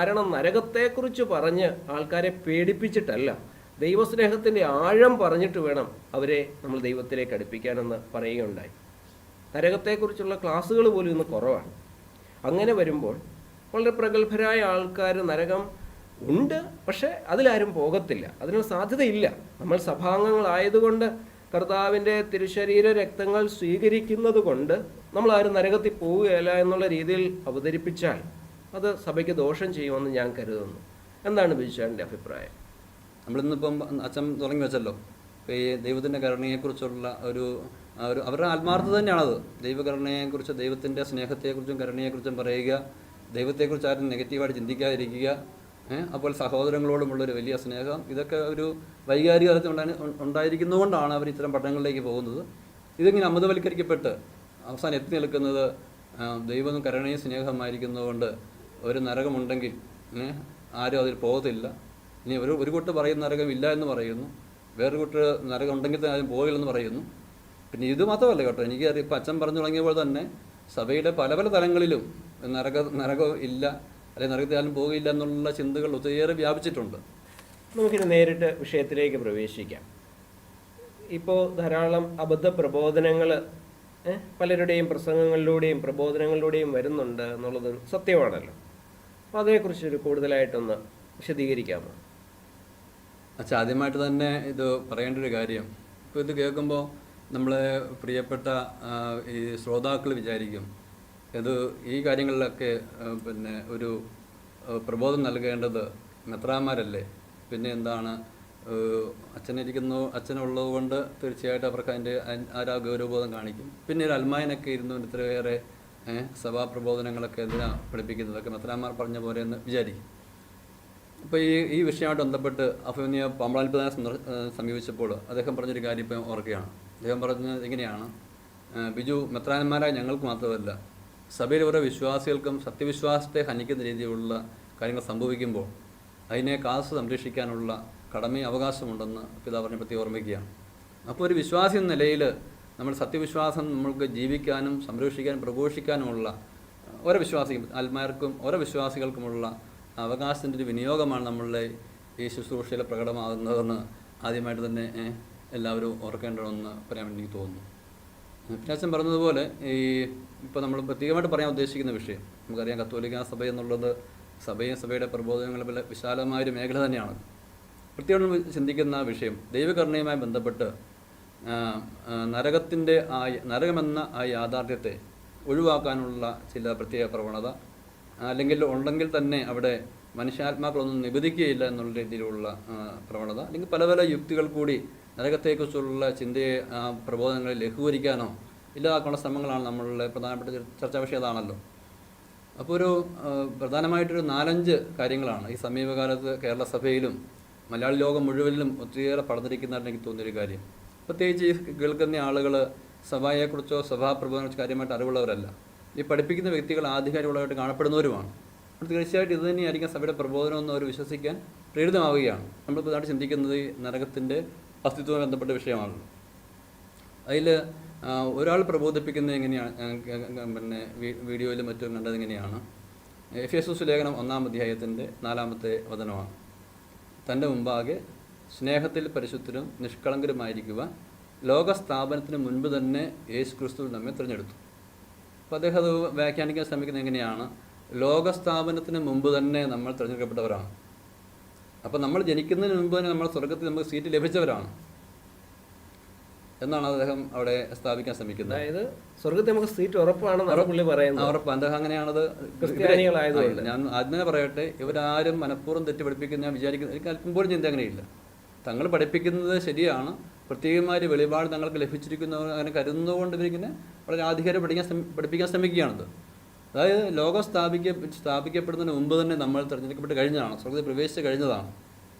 കാരണം നരകത്തെക്കുറിച്ച് പറഞ്ഞ് ആൾക്കാരെ പേടിപ്പിച്ചിട്ടല്ല, ദൈവസ്നേഹത്തിൻ്റെ ആഴം പറഞ്ഞിട്ട് വേണം അവരെ നമ്മൾ ദൈവത്തിലേക്ക് അടുപ്പിക്കാനെന്ന് പറയുകയുണ്ടായി. നരകത്തെക്കുറിച്ചുള്ള ക്ലാസ്സുകൾ പോലും ഇന്ന് കുറവാണ്. അങ്ങനെ വരുമ്പോൾ വളരെ പ്രഗത്ഭരായ ആൾക്കാർ നരകം ഉണ്ട്, പക്ഷേ അതിലാരും പോകത്തില്ല, അതിനുള്ള സാധ്യതയില്ല. നമ്മൾ സഭാംഗങ്ങളായതുകൊണ്ട്, കർത്താവിൻ്റെ തിരുശരീര രക്തങ്ങൾ സ്വീകരിക്കുന്നത് കൊണ്ട് നമ്മളാരും നരകത്തിൽ പോവുകയില്ല എന്നുള്ള രീതിയിൽ അവതരിപ്പിച്ചാൽ അത് സഭയ്ക്ക് ദോഷം ചെയ്യുമെന്ന് ഞാൻ കരുതുന്നു. എന്താണ് ബിജുചേട്ടൻ്റെ അഭിപ്രായം? നമ്മളിന്നിപ്പം അച്ഛൻ തുടങ്ങി വെച്ചല്ലോ, ഇപ്പോൾ ഈ ദൈവത്തിൻ്റെ കരുണയെക്കുറിച്ചുള്ള ഒരു അവരുടെ ആത്മാർത്ഥത തന്നെയാണത്. ദൈവകരുണയെക്കുറിച്ച്, ദൈവത്തിൻ്റെ സ്നേഹത്തെക്കുറിച്ചും കരുണയെക്കുറിച്ചും പറയുക, ദൈവത്തെക്കുറിച്ച് ആരും നെഗറ്റീവായിട്ട് ചിന്തിക്കാതിരിക്കുക, അപ്പോൾ സഹോദരങ്ങളോടുമുള്ളൊരു വലിയ സ്നേഹം, ഇതൊക്കെ ഒരു വൈകാരിക തലത്തിൽ ഉണ്ടായിരിക്കുന്നതുകൊണ്ടാണ് അവർ ഇത്തരം പഠനങ്ങളിലേക്ക് പോകുന്നത്. ഇതിങ്ങനെ അമൃതവൽക്കരിക്കപ്പെട്ട് അവസാനം എത്തി നിൽക്കുന്നത് ദൈവം കരുണയും സ്നേഹമായിരിക്കുന്നതുകൊണ്ട് ഒരു നരകമുണ്ടെങ്കിൽ ആരും അതിൽ പോകത്തില്ല. ഇനി ഒരു കൂട്ട് പറയുന്ന നരകം ഇല്ല എന്ന് പറയുന്നു, വേറൊരു കൂട്ട് നരകം ഉണ്ടെങ്കിൽ തന്നെ ആരും പോകില്ലെന്ന് പറയുന്നു. പിന്നെ ഇത് മാത്രമല്ല കേട്ടോ, എനിക്കറിയാം, ഇപ്പം അച്ഛൻ പറഞ്ഞു തുടങ്ങിയപ്പോൾ തന്നെ സഭയുടെ പല പല തലങ്ങളിലും നരകം ഇല്ല, അല്ലെങ്കിൽ നരകത്തിൽ ആരും പോകില്ല എന്നുള്ള ചിന്തകൾ ഒത്തിരിയേറെ വ്യാപിച്ചിട്ടുണ്ട്. നമുക്കിനി നേരിട്ട് വിഷയത്തിലേക്ക് പ്രവേശിക്കാം. ഇപ്പോൾ ധാരാളം അബദ്ധ പ്രബോധനങ്ങൾ പലരുടെയും പ്രസംഗങ്ങളിലൂടെയും പ്രബോധനങ്ങളിലൂടെയും വരുന്നുണ്ട് എന്നുള്ളത് സത്യമാണല്ലോ. അപ്പോൾ അതേക്കുറിച്ചൊരു കൂടുതലായിട്ടൊന്ന് വിശദീകരിക്കാമോ? അച്ഛാ, ആദ്യമായിട്ട് തന്നെ ഇത് പറയേണ്ട ഒരു കാര്യം, ഇപ്പോൾ ഇത് കേൾക്കുമ്പോൾ നമ്മളെ പ്രിയപ്പെട്ട ഈ ശ്രോതാക്കൾ വിചാരിക്കും, ഇത് ഈ കാര്യങ്ങളിലൊക്കെ പിന്നെ ഒരു പ്രബോധനം നൽകേണ്ടത് മെത്രാന്മാരല്ലേ, പിന്നെ എന്താണ് അച്ഛനുള്ളത് കൊണ്ട് തീർച്ചയായിട്ടും അവർക്ക് അതിൻ്റെ ഗൗരവബോധം കാണിക്കും. പിന്നെ ഒരു അൽമായനൊക്കെ ഇരുന്നുകൊണ്ട് ഇത്രയേറെ സഭാപ്രബോധനങ്ങളൊക്കെ എന്തിനാ പഠിപ്പിക്കുന്നതൊക്കെ മെത്രാന്മാർ പറഞ്ഞ പോലെ എന്ന് വിചാരിക്കും. ഇപ്പോൾ ഈ വിഷയമായിട്ട് ബന്ധപ്പെട്ട് അഭിമന്യ പാമ്പളാൽപിതാനെ സമീപിച്ചപ്പോൾ അദ്ദേഹം പറഞ്ഞൊരു കാര്യം ഇപ്പം ഓർക്കുകയാണ്. അദ്ദേഹം പറഞ്ഞത് എങ്ങനെയാണ്, ബിജു, മെത്രാന്മാരായ ഞങ്ങൾക്ക് മാത്രമല്ല, സഭയിലെ ഓരോ വിശ്വാസികൾക്കും സത്യവിശ്വാസത്തെ ഹനിക്കുന്ന രീതിയിലുള്ള കാര്യങ്ങൾ സംഭവിക്കുമ്പോൾ അതിനെ കാത്ത് സംരക്ഷിക്കാനുള്ള കടമയും അവകാശമുണ്ടെന്ന് പിതാവ് പറഞ്ഞ ഓർമ്മിക്കുകയാണ്. അപ്പോൾ ഒരു വിശ്വാസി എന്ന നിലയിൽ നമ്മൾ സത്യവിശ്വാസം നമ്മൾക്ക് ജീവിക്കാനും സംരക്ഷിക്കാനും പ്രഘോഷിക്കാനുമുള്ള ഓരോ ആത്മാർക്കും ഓരോ വിശ്വാസികൾക്കുമുള്ള അവകാശത്തിൻ്റെ ഒരു വിനിയോഗമാണ് നമ്മളുടെ ഈ ശുശ്രൂഷയിൽ പ്രകടമാകുന്നതെന്ന് ആദ്യമായിട്ട് തന്നെ എല്ലാവരും ഓർക്കേണ്ടതെന്ന് പറയാൻ എനിക്ക് തോന്നുന്നു. പിന്നെ അച്ഛൻ പറഞ്ഞതുപോലെ ഇപ്പോൾ നമ്മൾ പ്രത്യേകമായിട്ട് പറയാൻ ഉദ്ദേശിക്കുന്ന വിഷയം, നമുക്കറിയാം, കത്തോലിക്കാ സഭ എന്നുള്ളത് സഭയുടെ പ്രബോധനങ്ങളെ വിശാലമായൊരു മേഖല തന്നെയാണ്. പ്രത്യേകം ചിന്തിക്കുന്ന വിഷയം ദൈവകരുണയുമായി ബന്ധപ്പെട്ട് നരകമെന്ന ആ യാഥാർത്ഥ്യത്തെ ഒഴിവാക്കാനുള്ള ചില പ്രത്യേക പ്രവണത, അല്ലെങ്കിൽ ഉണ്ടെങ്കിൽ തന്നെ അവിടെ മനുഷ്യാത്മാക്കളൊന്നും നിബന്ധിക്കുകയില്ല എന്നുള്ള രീതിയിലുള്ള പ്രവണത, അല്ലെങ്കിൽ പല പല യുക്തികൾ കൂടി നരകത്തെക്കുറിച്ചുള്ള ചിന്തയെ പ്രബോധനങ്ങളെ ലഘൂകരിക്കാനോ ഇല്ലാതാക്കാനുള്ള ശ്രമങ്ങളാണ് നമ്മളുടെ പ്രധാനപ്പെട്ട ചർച്ചാ വിഷയം. അതാണല്ലോ. അപ്പോൾ ഒരു പ്രധാനമായിട്ടൊരു 4-5 കാര്യങ്ങളാണ് ഈ സമീപകാലത്ത് കേരള സഭയിലും മലയാളി ലോകം മുഴുവനിലും ഒത്തിരിയേറെ പടർന്നിരിക്കുന്നതായിട്ട് എനിക്ക് തോന്നിയൊരു കാര്യം. പ്രത്യേകിച്ച് ഈ കേൾക്കുന്ന ആളുകൾ സഭയെക്കുറിച്ചോ സഭാപ്രബോധനത്തെക്കുറിച്ചോ കാര്യമായിട്ട് അറിവുള്ളവരല്ല. ഈ പഠിപ്പിക്കുന്ന വ്യക്തികൾ ആധികാരികമായിട്ട് കാണപ്പെടുന്നവരുമാണ്. അപ്പോൾ തീർച്ചയായിട്ടും ഇത് തന്നെയായിരിക്കും സഭയുടെ പ്രബോധനമെന്ന് അവർ വിശ്വസിക്കാൻ പ്രേരിതമാവുകയാണ്. നമ്മൾ പ്രധാനമായിട്ട് ചിന്തിക്കുന്നത് ഈ നരകത്തിൻ്റെ അസ്തിത്വവുമായി ബന്ധപ്പെട്ട വിഷയമാണല്ലോ. അതിൽ ഒരാൾ പ്രബോധിപ്പിക്കുന്നത് എങ്ങനെയാണ്, പിന്നെ വീഡിയോയിലും മറ്റും കണ്ടത് എങ്ങനെയാണ്, എഫേസസ് ലേഖനം 1-ാം അധ്യായത്തിൻ്റെ 4-ാമത്തെ വചനമാണ്. തൻ്റെ മുമ്പാകെ സ്നേഹത്തിൽ പരിശുദ്ധരും നിഷ്കളങ്കരുമായിരിക്കുവാൻ ലോകസ്ഥാപനത്തിന് മുൻപ് തന്നെ യേശു ക്രിസ്തു നമ്മെ തിരഞ്ഞെടുത്തു. അപ്പോൾ അദ്ദേഹം അത് വ്യാഖ്യാനിക്കാൻ ശ്രമിക്കുന്നത് എങ്ങനെയാണ്, ലോകസ്ഥാപനത്തിന് മുമ്പ് തന്നെ നമ്മൾ തിരഞ്ഞെടുക്കപ്പെട്ടവരാണ്. അപ്പോൾ നമ്മൾ ജനിക്കുന്നതിന് മുമ്പ് തന്നെ നമ്മൾ സ്വർഗത്തിൽ നമുക്ക് സീറ്റ് ലഭിച്ചവരാണ് എന്നാണ് അദ്ദേഹം അവിടെ സ്ഥാപിക്കാൻ ശ്രമിക്കുന്നത്. അതായത് സ്വർഗത്തിൽ നമുക്ക് സീറ്റ് ഉറപ്പാണ്. ഉറപ്പ് അദ്ദേഹം അങ്ങനെയാണത്. ഞാൻ ആദ്യമേ പറയട്ടെ, ഇവരാരും മനഃപൂർവ്വം തെറ്റി പഠിപ്പിക്കുന്ന ഞാൻ വിചാരിക്കുന്നത്, എനിക്ക് അല്പം പോലും ചിന്ത അങ്ങനെയില്ല. തങ്ങൾ പഠിപ്പിക്കുന്നത് ശരിയാണ്, പ്രത്യേകമായ വെളിപാട് തങ്ങൾക്ക് ലഭിച്ചിരിക്കുന്നവർ അങ്ങനെ കരുതുന്നതുകൊണ്ട് ഇവരിങ്ങനെ വളരെ ആധികാരം പഠിപ്പിക്കാൻ ശ്രമിക്കുകയാണത്. അതായത് ലോകം സ്ഥാപിക്കപ്പെടുന്നതിന് മുമ്പ് തന്നെ നമ്മൾ തിരഞ്ഞെടുക്കപ്പെട്ട് കഴിഞ്ഞതാണ്, സ്വർഗ്ഗത്തിൽ പ്രവേശിച്ച് കഴിഞ്ഞതാണ്.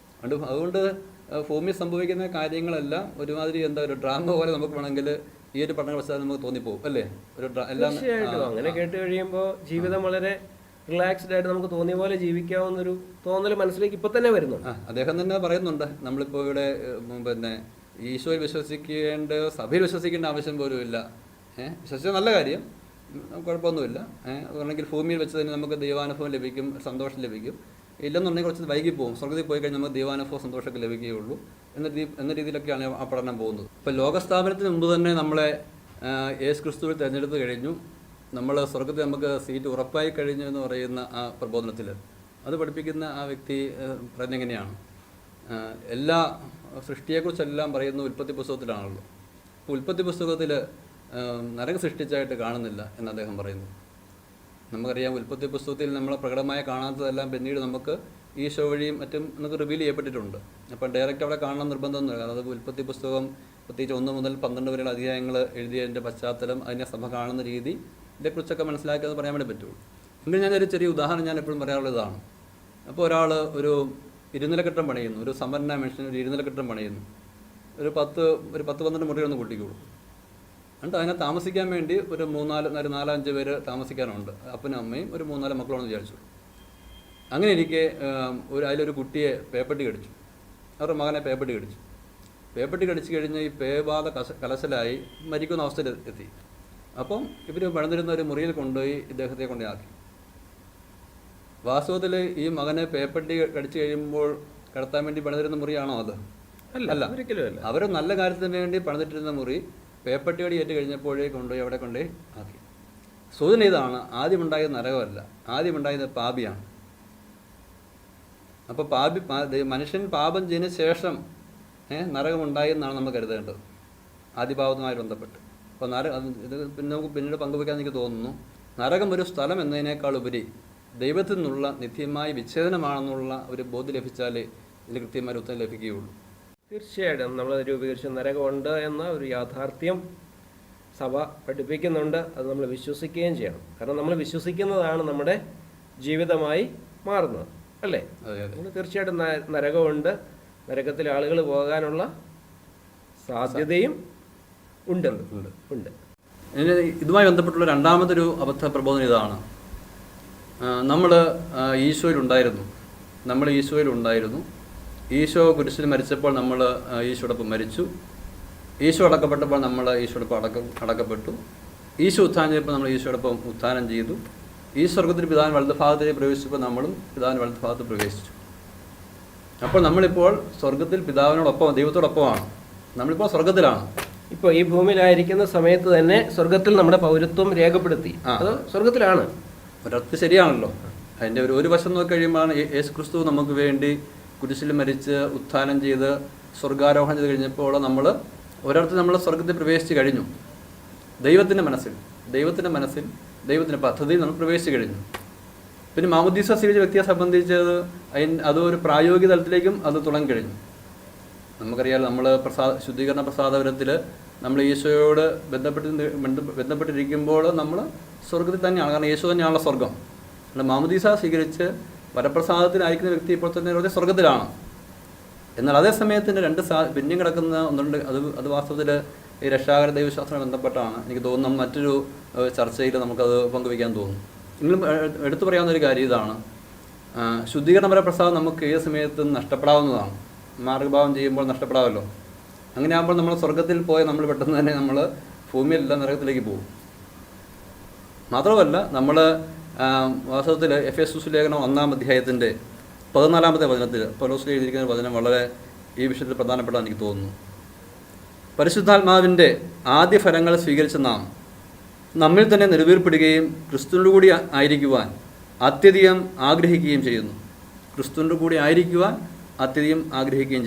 അതുകൊണ്ട് ഭൂമിയിൽ സംഭവിക്കുന്ന കാര്യങ്ങളെല്ലാം ഒരുമാതിരി ഒരു ഡ്രാമ പോലെ നമുക്ക് വേണമെങ്കിൽ ഈ ഒരു പഠന പശ്ചാത്തലം നമുക്ക് തോന്നിപ്പോകും അല്ലേ? തീർച്ചയായിട്ടും അങ്ങനെ കേട്ട് കഴിയുമ്പോൾ ജീവിതം വളരെ റിലാക്സ്ഡ് ആയിട്ട് നമുക്ക് തോന്നിയ പോലെ ജീവിക്കാവുന്നൊരു തോന്നൽ മനസ്സിലേക്ക് ഇപ്പൊ തന്നെ വരുന്നുണ്ട്. അദ്ദേഹം തന്നെ പറയുന്നുണ്ട്, നമ്മളിപ്പോൾ ഇവിടെ പിന്നെ ഈശോയിൽ വിശ്വസിക്കേണ്ട, സഭയിൽ വിശ്വസിക്കേണ്ട ആവശ്യം പോലും ഇല്ല. വിശ്വസിച്ചാൽ നല്ല കാര്യം, കുഴപ്പമൊന്നുമില്ല. അതുകൊണ്ടെങ്കിൽ ഭൂമിയിൽ വെച്ച് തന്നെ നമുക്ക് ദൈവാനുഭവം ലഭിക്കും, സന്തോഷം ലഭിക്കും. ഇല്ലെന്നുണ്ടെങ്കിൽ കുറച്ച് വൈകി പോകും. സ്വർഗ്ഗത്തിൽ പോയി കഴിഞ്ഞാൽ നമുക്ക് ദൈവാനുഭവം സന്തോഷമൊക്കെ ലഭിക്കുകയുള്ളൂ എന്ന രീതിയിലൊക്കെയാണ് ആ പഠനം പോകുന്നത്. ഇപ്പോൾ ലോകസ്ഥാപനത്തിന് മുമ്പ് തന്നെ നമ്മളെ യേശു ക്രിസ്തുവിൽ തിരഞ്ഞെടുത്ത് കഴിഞ്ഞു, നമ്മൾ സ്വർഗ്ഗത്തിൽ നമുക്ക് സീറ്റ് ഉറപ്പായി കഴിഞ്ഞു എന്ന് പറയുന്ന ആ പ്രബോധനത്തിൽ അത് പഠിപ്പിക്കുന്ന ആ വ്യക്തി പറയുന്നത് എങ്ങനെയാണ്? എല്ലാ സൃഷ്ടിയെക്കുറിച്ചെല്ലാം പറയുന്ന ഉൽപ്പത്തി പുസ്തകത്തിലാണല്ലോ. അപ്പോൾ ഉൽപ്പത്തി പുസ്തകത്തിൽ നരകം സൃഷ്ടിച്ചായിട്ട് കാണുന്നില്ല എന്ന് അദ്ദേഹം പറയുന്നു. നമുക്കറിയാം, ഉൽപ്പത്തി പുസ്തകത്തിൽ നമ്മൾ പ്രകടമായി കാണാത്തതെല്ലാം പിന്നീട് നമുക്ക് ഈശോ വഴിയും മറ്റും നമുക്ക് റിവീൽ ചെയ്യപ്പെട്ടിട്ടുണ്ട്. അപ്പം ഡയറക്റ്റ് അവിടെ കാണണം നിർബന്ധമൊന്നുമില്ല. അതായത് ഉൽപ്പത്തി പുസ്തകം പ്രത്യേകിച്ച് 1 മുതൽ 12 വരെയുള്ള അധ്യായങ്ങൾ എഴുതിയതിൻ്റെ പശ്ചാത്തലം, അതിനെ സഭ കാണുന്ന രീതി, ഇതേക്കുറിച്ചൊക്കെ മനസ്സിലാക്കിയത് പറയാൻ വേണ്ടി പറ്റുള്ളൂ. എങ്കിലും ഞാനൊരു ചെറിയ ഉദാഹരണം ഞാൻ എപ്പോഴും പറയാറുള്ളതാണ്. അപ്പോൾ ഒരാൾ ഒരു ഇരുനിലക്കെട്ടം പണിയുന്നു, ഒരു സമ്പന്നനായ മനുഷ്യൻ ഒരു ഇരുനിലക്കെട്ടം പണിയുന്നു, ഒരു 10-12 മുറികളൊന്ന് കൂട്ടിക്കോളൂ. എന്നിട്ട് അതിനെ താമസിക്കാൻ വേണ്ടി ഒരു 4-5 പേര് താമസിക്കാനുണ്ട്. അപ്പനും അമ്മയും ഒരു 3-4 മക്കളാണെന്ന് വിചാരിച്ചു. അങ്ങനെ ഇരിക്കെ അതിലൊരു കുട്ടിയെ പേപ്പട്ടി കടിച്ചു, അവരുടെ മകനെ പേപ്പട്ടി കടിച്ചു. പേപ്പട്ടി കടിച്ചു കഴിഞ്ഞ് ഈ പേബാധ കലശലായി മരിക്കുന്ന അവസ്ഥയിൽ എത്തി. അപ്പം ഇവർ പണിതിരുന്ന ഒരു മുറിയിൽ കൊണ്ടുപോയി ഇദ്ദേഹത്തെ കൊണ്ടാക്കി. വാസ്തവത്തിൽ ഈ മകനെ പേപ്പട്ടി കടിച്ചു കഴിയുമ്പോൾ കിടത്താൻ വേണ്ടി പണിതിരുന്ന മുറിയാണോ അത്? അല്ല, ഒരിക്കലും. അവർ നല്ല കാര്യത്തിന് വേണ്ടി പണിതിട്ടിരുന്ന മുറി പേപ്പട്ടിയോട് ഏറ്റ് കഴിഞ്ഞപ്പോഴേ കൊണ്ടുപോയി അവിടെ കൊണ്ടുപോയി ആക്കി. സൂചന ഇതാണ്, ആദ്യമുണ്ടായത് നരകമല്ല, ആദ്യമുണ്ടായത് പാപിയാണ്. അപ്പോൾ മനുഷ്യൻ പാപം ചെയ്തതിന് ശേഷം നരകമുണ്ടായി എന്നാണ് നമ്മൾ കരുതേണ്ടത്, ആദിപാവവുമായി ബന്ധപ്പെട്ട്. അപ്പോൾ ഇത് നമുക്ക് പിന്നീട് പങ്കുവയ്ക്കാൻ എനിക്ക് തോന്നുന്നു. നരകം ഒരു സ്ഥലം എന്നതിനേക്കാൾ ഉപരി ദൈവത്തിൽ നിന്നുള്ള നിത്യമായ വിച്ഛേദനമാണെന്നുള്ള ഒരു ബോധ്യം ലഭിച്ചാലേ ഇതിന് കൃത്യമായ ഉത്തരം ലഭിക്കുകയുള്ളൂ. തീർച്ചയായിട്ടും നമ്മൾ രൂപീകരിച്ച നരകമുണ്ട് എന്ന ഒരു യാഥാർത്ഥ്യം സഭ പഠിപ്പിക്കുന്നുണ്ട്. അത് നമ്മൾ വിശ്വസിക്കുകയും ചെയ്യണം. കാരണം നമ്മൾ വിശ്വസിക്കുന്നതാണ് നമ്മുടെ ജീവിതമായി മാറുന്നത്, അല്ലേ? നമ്മൾ തീർച്ചയായിട്ടും നരകമുണ്ട്, നരകത്തിൽ ആളുകൾ പോകാനുള്ള സാധ്യതയും ഉണ്ട്. ഇതുമായി ബന്ധപ്പെട്ടുള്ള രണ്ടാമതൊരു അബദ്ധ പ്രബോധനം ഇതാണ്. നമ്മൾ ഈശോയിലുണ്ടായിരുന്നു. ഈശോ കുരിശിൽ മരിച്ചപ്പോൾ നമ്മൾ ഈശോടൊപ്പം മരിച്ചു. ഈശോ അടക്കപ്പെട്ടപ്പോൾ നമ്മൾ ഈശോടൊപ്പം അടക്കപ്പെട്ടു. ഈശോ ഉത്ഥാനം ചെയ്തപ്പോൾ നമ്മൾ ഈശോടൊപ്പം ഉത്ഥാനം ചെയ്തു. ഈ സ്വർഗത്തിൽ പിതാവിൻ വലതുഭാഗത്തേക്ക് പ്രവേശിച്ചപ്പോൾ നമ്മളും പിതാവിൻ വലതുഭാഗത്ത് പ്രവേശിച്ചു. അപ്പോൾ നമ്മളിപ്പോൾ സ്വർഗത്തിൽ പിതാവിനോടൊപ്പം, ദൈവത്തോടൊപ്പമാണ്. നമ്മളിപ്പോൾ സ്വർഗത്തിലാണ്. ഇപ്പോൾ ഈ ഭൂമിയിലായിരിക്കുന്ന സമയത്ത് തന്നെ സ്വർഗത്തിൽ നമ്മുടെ പൗരത്വം രേഖപ്പെടുത്തി. അത് സ്വർഗത്തിലാണ്. ഒരർത്ഥ ശരിയാണല്ലോ. അതിൻ്റെ ഒരു വശം നോക്കി കഴിയുമ്പോഴാണ് യേശു ക്രിസ്തു നമുക്ക് വേണ്ടി കുരിശിൽ മരിച്ച് ഉത്ഥാനം ചെയ്ത് സ്വർഗാരോഹണം ചെയ്ത് കഴിഞ്ഞപ്പോൾ നമ്മൾ ഒരിടത്ത് നമ്മൾ സ്വർഗത്തിൽ പ്രവേശിച്ച് കഴിഞ്ഞു. ദൈവത്തിൻ്റെ മനസ്സിൽ ദൈവത്തിൻ്റെ പദ്ധതിയിൽ നമ്മൾ പ്രവേശിച്ച് കഴിഞ്ഞു. പിന്നെ മാമോദീസ സ്വീകരിച്ച വ്യക്തിയെ സംബന്ധിച്ചത് അതൊരു പ്രായോഗിക തലത്തിലേക്കും അത് തുടങ്ങിക്കഴിഞ്ഞു. നമുക്കറിയാം, നമ്മൾ ശുദ്ധീകരണ പ്രസാദപരത്തിൽ നമ്മൾ ഈശോയോട് ബന്ധപ്പെട്ടിരിക്കുമ്പോൾ നമ്മൾ സ്വർഗത്തിൽ തന്നെയാണ്. കാരണം യേശു തന്നെയാണല്ലോ സ്വർഗം. മാമോദീസ സ്വീകരിച്ച് വരപ്രസാദത്തിലായിരിക്കുന്ന വ്യക്തി ഇപ്പോൾ തന്നെ സ്വർഗത്തിലാണ്. എന്നാൽ അതേ സമയത്തിന് പിന്നെയും കിടക്കുന്ന ഒന്നുണ്ട്. അത് വാസ്തവത്തിൽ ഈ രക്ഷാകര ദൈവശാസ്ത്രവുമായി ബന്ധപ്പെട്ടാണ്. എനിക്ക് തോന്നുന്നു മറ്റൊരു ചർച്ചയിൽ നമുക്കത് പങ്കുവയ്ക്കാൻ തോന്നുന്നു. എങ്കിലും എടുത്തു പറയാവുന്നൊരു കാര്യം ഇതാണ്, ശുദ്ധീകരണ വരപ്രസാദം നമുക്ക് ഏത് സമയത്തും നഷ്ടപ്പെടാവുന്നതാണ്. മാർഗഭാവം ചെയ്യുമ്പോൾ നഷ്ടപ്പെടാമല്ലോ. അങ്ങനെ ആകുമ്പോൾ നമ്മൾ സ്വർഗത്തിൽ പോയ നമ്മൾ പെട്ടെന്ന് തന്നെ നമ്മൾ ഭൂമിയിലല്ല നരകത്തിലേക്ക് പോകും. മാത്രമല്ല, നമ്മൾ വാസ്തവത്തിൽ എഫേസസ് ലേഖനം 1-ാം അധ്യായത്തിൻ്റെ 14-ാമത്തെ വചനത്തിൽ പൗലോസ് എഴുതിയിരിക്കുന്ന വചനം വളരെ ഈ വിഷയത്തിൽ പ്രധാനപ്പെട്ടാണ് എനിക്ക് തോന്നുന്നു. പരിശുദ്ധാത്മാവിൻ്റെ ആദ്യ ഫലങ്ങൾ സ്വീകരിച്ച നാം നമ്മിൽ തന്നെ നിലനിർപ്പെടുകയും ക്രിസ്തുവിൻ്റെ കൂടി ആയിരിക്കുവാൻ അത്യധികം ആഗ്രഹിക്കുകയും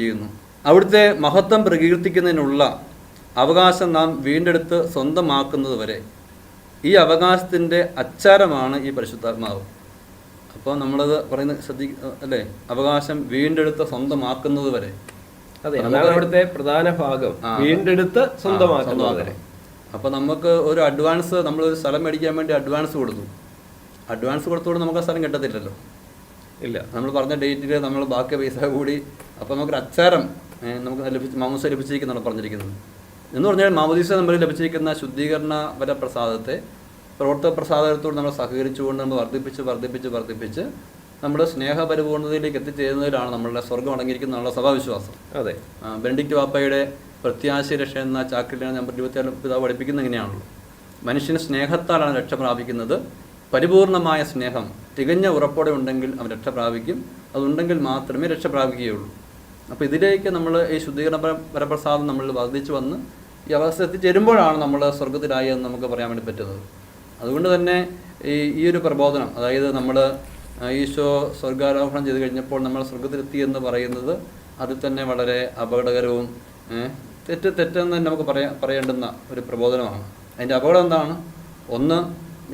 ചെയ്യുന്നു. അവിടുത്തെ മഹത്വം പ്രകീർത്തിക്കുന്നതിനുള്ള അവകാശം നാം വീണ്ടെടുത്ത് സ്വന്തമാക്കുന്നത് വരെ ഈ അവകാശത്തിൻ്റെ അച്ചാരമാണ് ഈ പരിശുദ്ധാത്മാവ്. അപ്പോൾ നമ്മളത് പറയുന്നത് അല്ലേ, അവകാശം വീണ്ടെടുത്ത് സ്വന്തമാക്കുന്നത് വരെ. അതെ, അതാണ് അവിടുത്തെ പ്രധാന ഭാഗം, വീണ്ടെടുത്ത് സ്വന്തമാക്കുന്നവരെ. അപ്പോൾ നമുക്ക് ഒരു അഡ്വാൻസ്, നമ്മളൊരു സ്ഥലം മേടിക്കാൻ വേണ്ടി അഡ്വാൻസ് കൊടുത്തു. അഡ്വാൻസ് കൊടുത്തുകൊണ്ട് നമുക്ക് ആ സ്ഥലം കിട്ടത്തില്ലല്ലോ. ഇല്ല, നമ്മൾ പറഞ്ഞ ഡേറ്റിൽ നമ്മൾ ബാക്കി പൈസ കൂടി, അപ്പോൾ നമുക്കൊരു അച്ചാരം നമുക്ക് മാമോദീസ ലഭിച്ചിരിക്കുന്നതാണ് പറഞ്ഞിരിക്കുന്നത്. എന്ന് പറഞ്ഞാൽ മാമോദീസ നമ്മൾ ലഭിച്ചിരിക്കുന്ന ശുദ്ധീകരണ വരപ്രസാദത്തെ പ്രവർത്തക പ്രസാദത്തോട് നമ്മൾ സഹകരിച്ചുകൊണ്ട് നമ്മൾ വർദ്ധിപ്പിച്ച് നമ്മുടെ സ്നേഹപരിപൂർണതയിലേക്ക് എത്തിച്ചേരുന്നതിലാണ് നമ്മളുടെ സ്വർഗ്ഗം അടങ്ങിയിരിക്കുന്ന നമ്മുടെ സഭാവിശ്വാസം. അതെ, ബെനഡിക്റ്റ് പാപ്പയുടെ പ്രത്യാശ രക്ഷ എന്ന ചാക്രിലാണ് നമ്പർ 26 പിതാവ് പഠിപ്പിക്കുന്നത് ഇങ്ങനെയാണല്ലോ: മനുഷ്യന് സ്നേഹത്താലാണ് രക്ഷ പ്രാപിക്കുന്നത്. പരിപൂർണമായ സ്നേഹം തികഞ്ഞ ഉറപ്പോടെ ഉണ്ടെങ്കിൽ അവൻ രക്ഷ പ്രാപിക്കും. അതുണ്ടെങ്കിൽ മാത്രമേ രക്ഷ പ്രാപിക്കുകയുള്ളൂ. അപ്പോൾ ഇതിലേക്ക് നമ്മൾ ഈ ശുദ്ധീകരണ വരപ്രസാദം നമ്മൾ വർദ്ധിച്ചു വന്ന് ഈ അവസ്ഥ എത്തിച്ചേരുമ്പോഴാണ് നമ്മൾ സ്വർഗത്തിലായി എന്ന് നമുക്ക് പറയാൻ വേണ്ടി പറ്റുന്നത്. അതുകൊണ്ട് തന്നെ ഈ ഒരു പ്രബോധനം, അതായത് നമ്മൾ ഈശോ സ്വർഗാരോഹണം ചെയ്ത് കഴിഞ്ഞപ്പോൾ നമ്മൾ സ്വർഗത്തിലെത്തി എന്ന് പറയുന്നത് അതിൽ തന്നെ വളരെ അപകടകരവും തെറ്റെന്ന് തന്നെ നമുക്ക് പറയേണ്ടുന്ന ഒരു പ്രബോധനമാണ്. അതിൻ്റെ അപകടം എന്താണ്? ഒന്ന്,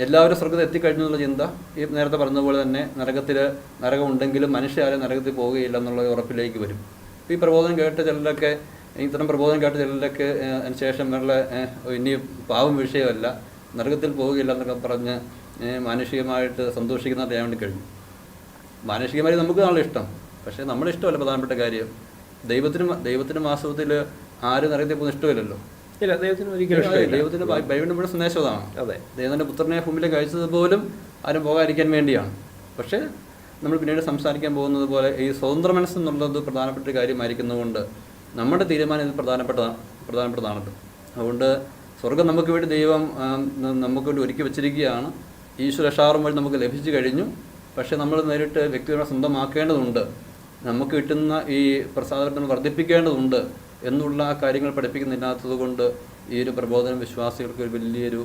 എല്ലാവരും സ്വർഗത്തിൽ എത്തിക്കഴിഞ്ഞു എന്നുള്ള ചിന്ത. ഈ നേരത്തെ പറഞ്ഞതുപോലെ തന്നെ നരകം ഉണ്ടെങ്കിലും മനുഷ്യരാരും നരകത്തിൽ പോവുകയില്ല എന്നുള്ള ഉറപ്പിലേക്ക് വരും. ഈ പ്രബോധനം കേട്ട് ചിലരൊക്കെ, ഇത്തരം പ്രബോധനം കേട്ട് ചിലരൊക്കെ അതിന് ശേഷം വേറെ ഇനി പാവം വിഷയമല്ല, നരകത്തിൽ പോവുകയില്ല എന്നൊക്കെ പറഞ്ഞ് മാനുഷികമായിട്ട് സന്തോഷിക്കുന്നതായിട്ട് ചെയ്യാൻ വേണ്ടി കഴിഞ്ഞു. മാനുഷികമായി നമുക്ക് നല്ല ഇഷ്ടം, പക്ഷേ നമ്മുടെ ഇഷ്ടമല്ല പ്രധാനപ്പെട്ട കാര്യം. ദൈവത്തിന് വാസ്തവത്തിൽ ആരും നരകത്തിൽ പോകുന്ന ഇഷ്ടമില്ലല്ലോ. ഇല്ല, ദൈവത്തിന് ഒരിക്കലും ദൈവത്തിന് ബൈബിളിൻ്റെ മുഴുവൻ സന്ദേശം അതാണ്. അതെ, ദൈവത്തിൻ്റെ പുത്രനെ ഭൂമിയിലേക്ക് അയച്ചത് പോലും ആരും പോകാതിരിക്കാൻ വേണ്ടിയാണ്. പക്ഷേ നമ്മൾ പിന്നീട് സംസാരിക്കാൻ പോകുന്നത് പോലെ ഈ സ്വതന്ത്ര മനസ്സെന്നുള്ളത് പ്രധാനപ്പെട്ട കാര്യമായിരിക്കുന്നതുകൊണ്ട് നമ്മുടെ തീരുമാനം ഇത് പ്രധാനപ്പെട്ടതാണല്ലോ. അതുകൊണ്ട് സ്വർഗം നമുക്ക് വേണ്ടി ദൈവം നമുക്ക് വേണ്ടി ഒരുക്കി വെച്ചിരിക്കുകയാണ്. ഈശ്വരക്ഷാറും വഴി നമുക്ക് ലഭിച്ചു കഴിഞ്ഞു. പക്ഷേ നമ്മൾ നേരിട്ട് വ്യക്തികളെ സ്വന്തമാക്കേണ്ടതുണ്ട്. നമുക്ക് കിട്ടുന്ന ഈ പ്രസാദത്തിന് വർദ്ധിപ്പിക്കേണ്ടതുണ്ട് എന്നുള്ള കാര്യങ്ങൾ പഠിപ്പിക്കുന്നില്ലാത്തത് കൊണ്ട് ഈ ഒരു പ്രബോധനം വിശ്വാസികൾക്ക് ഒരു വലിയൊരു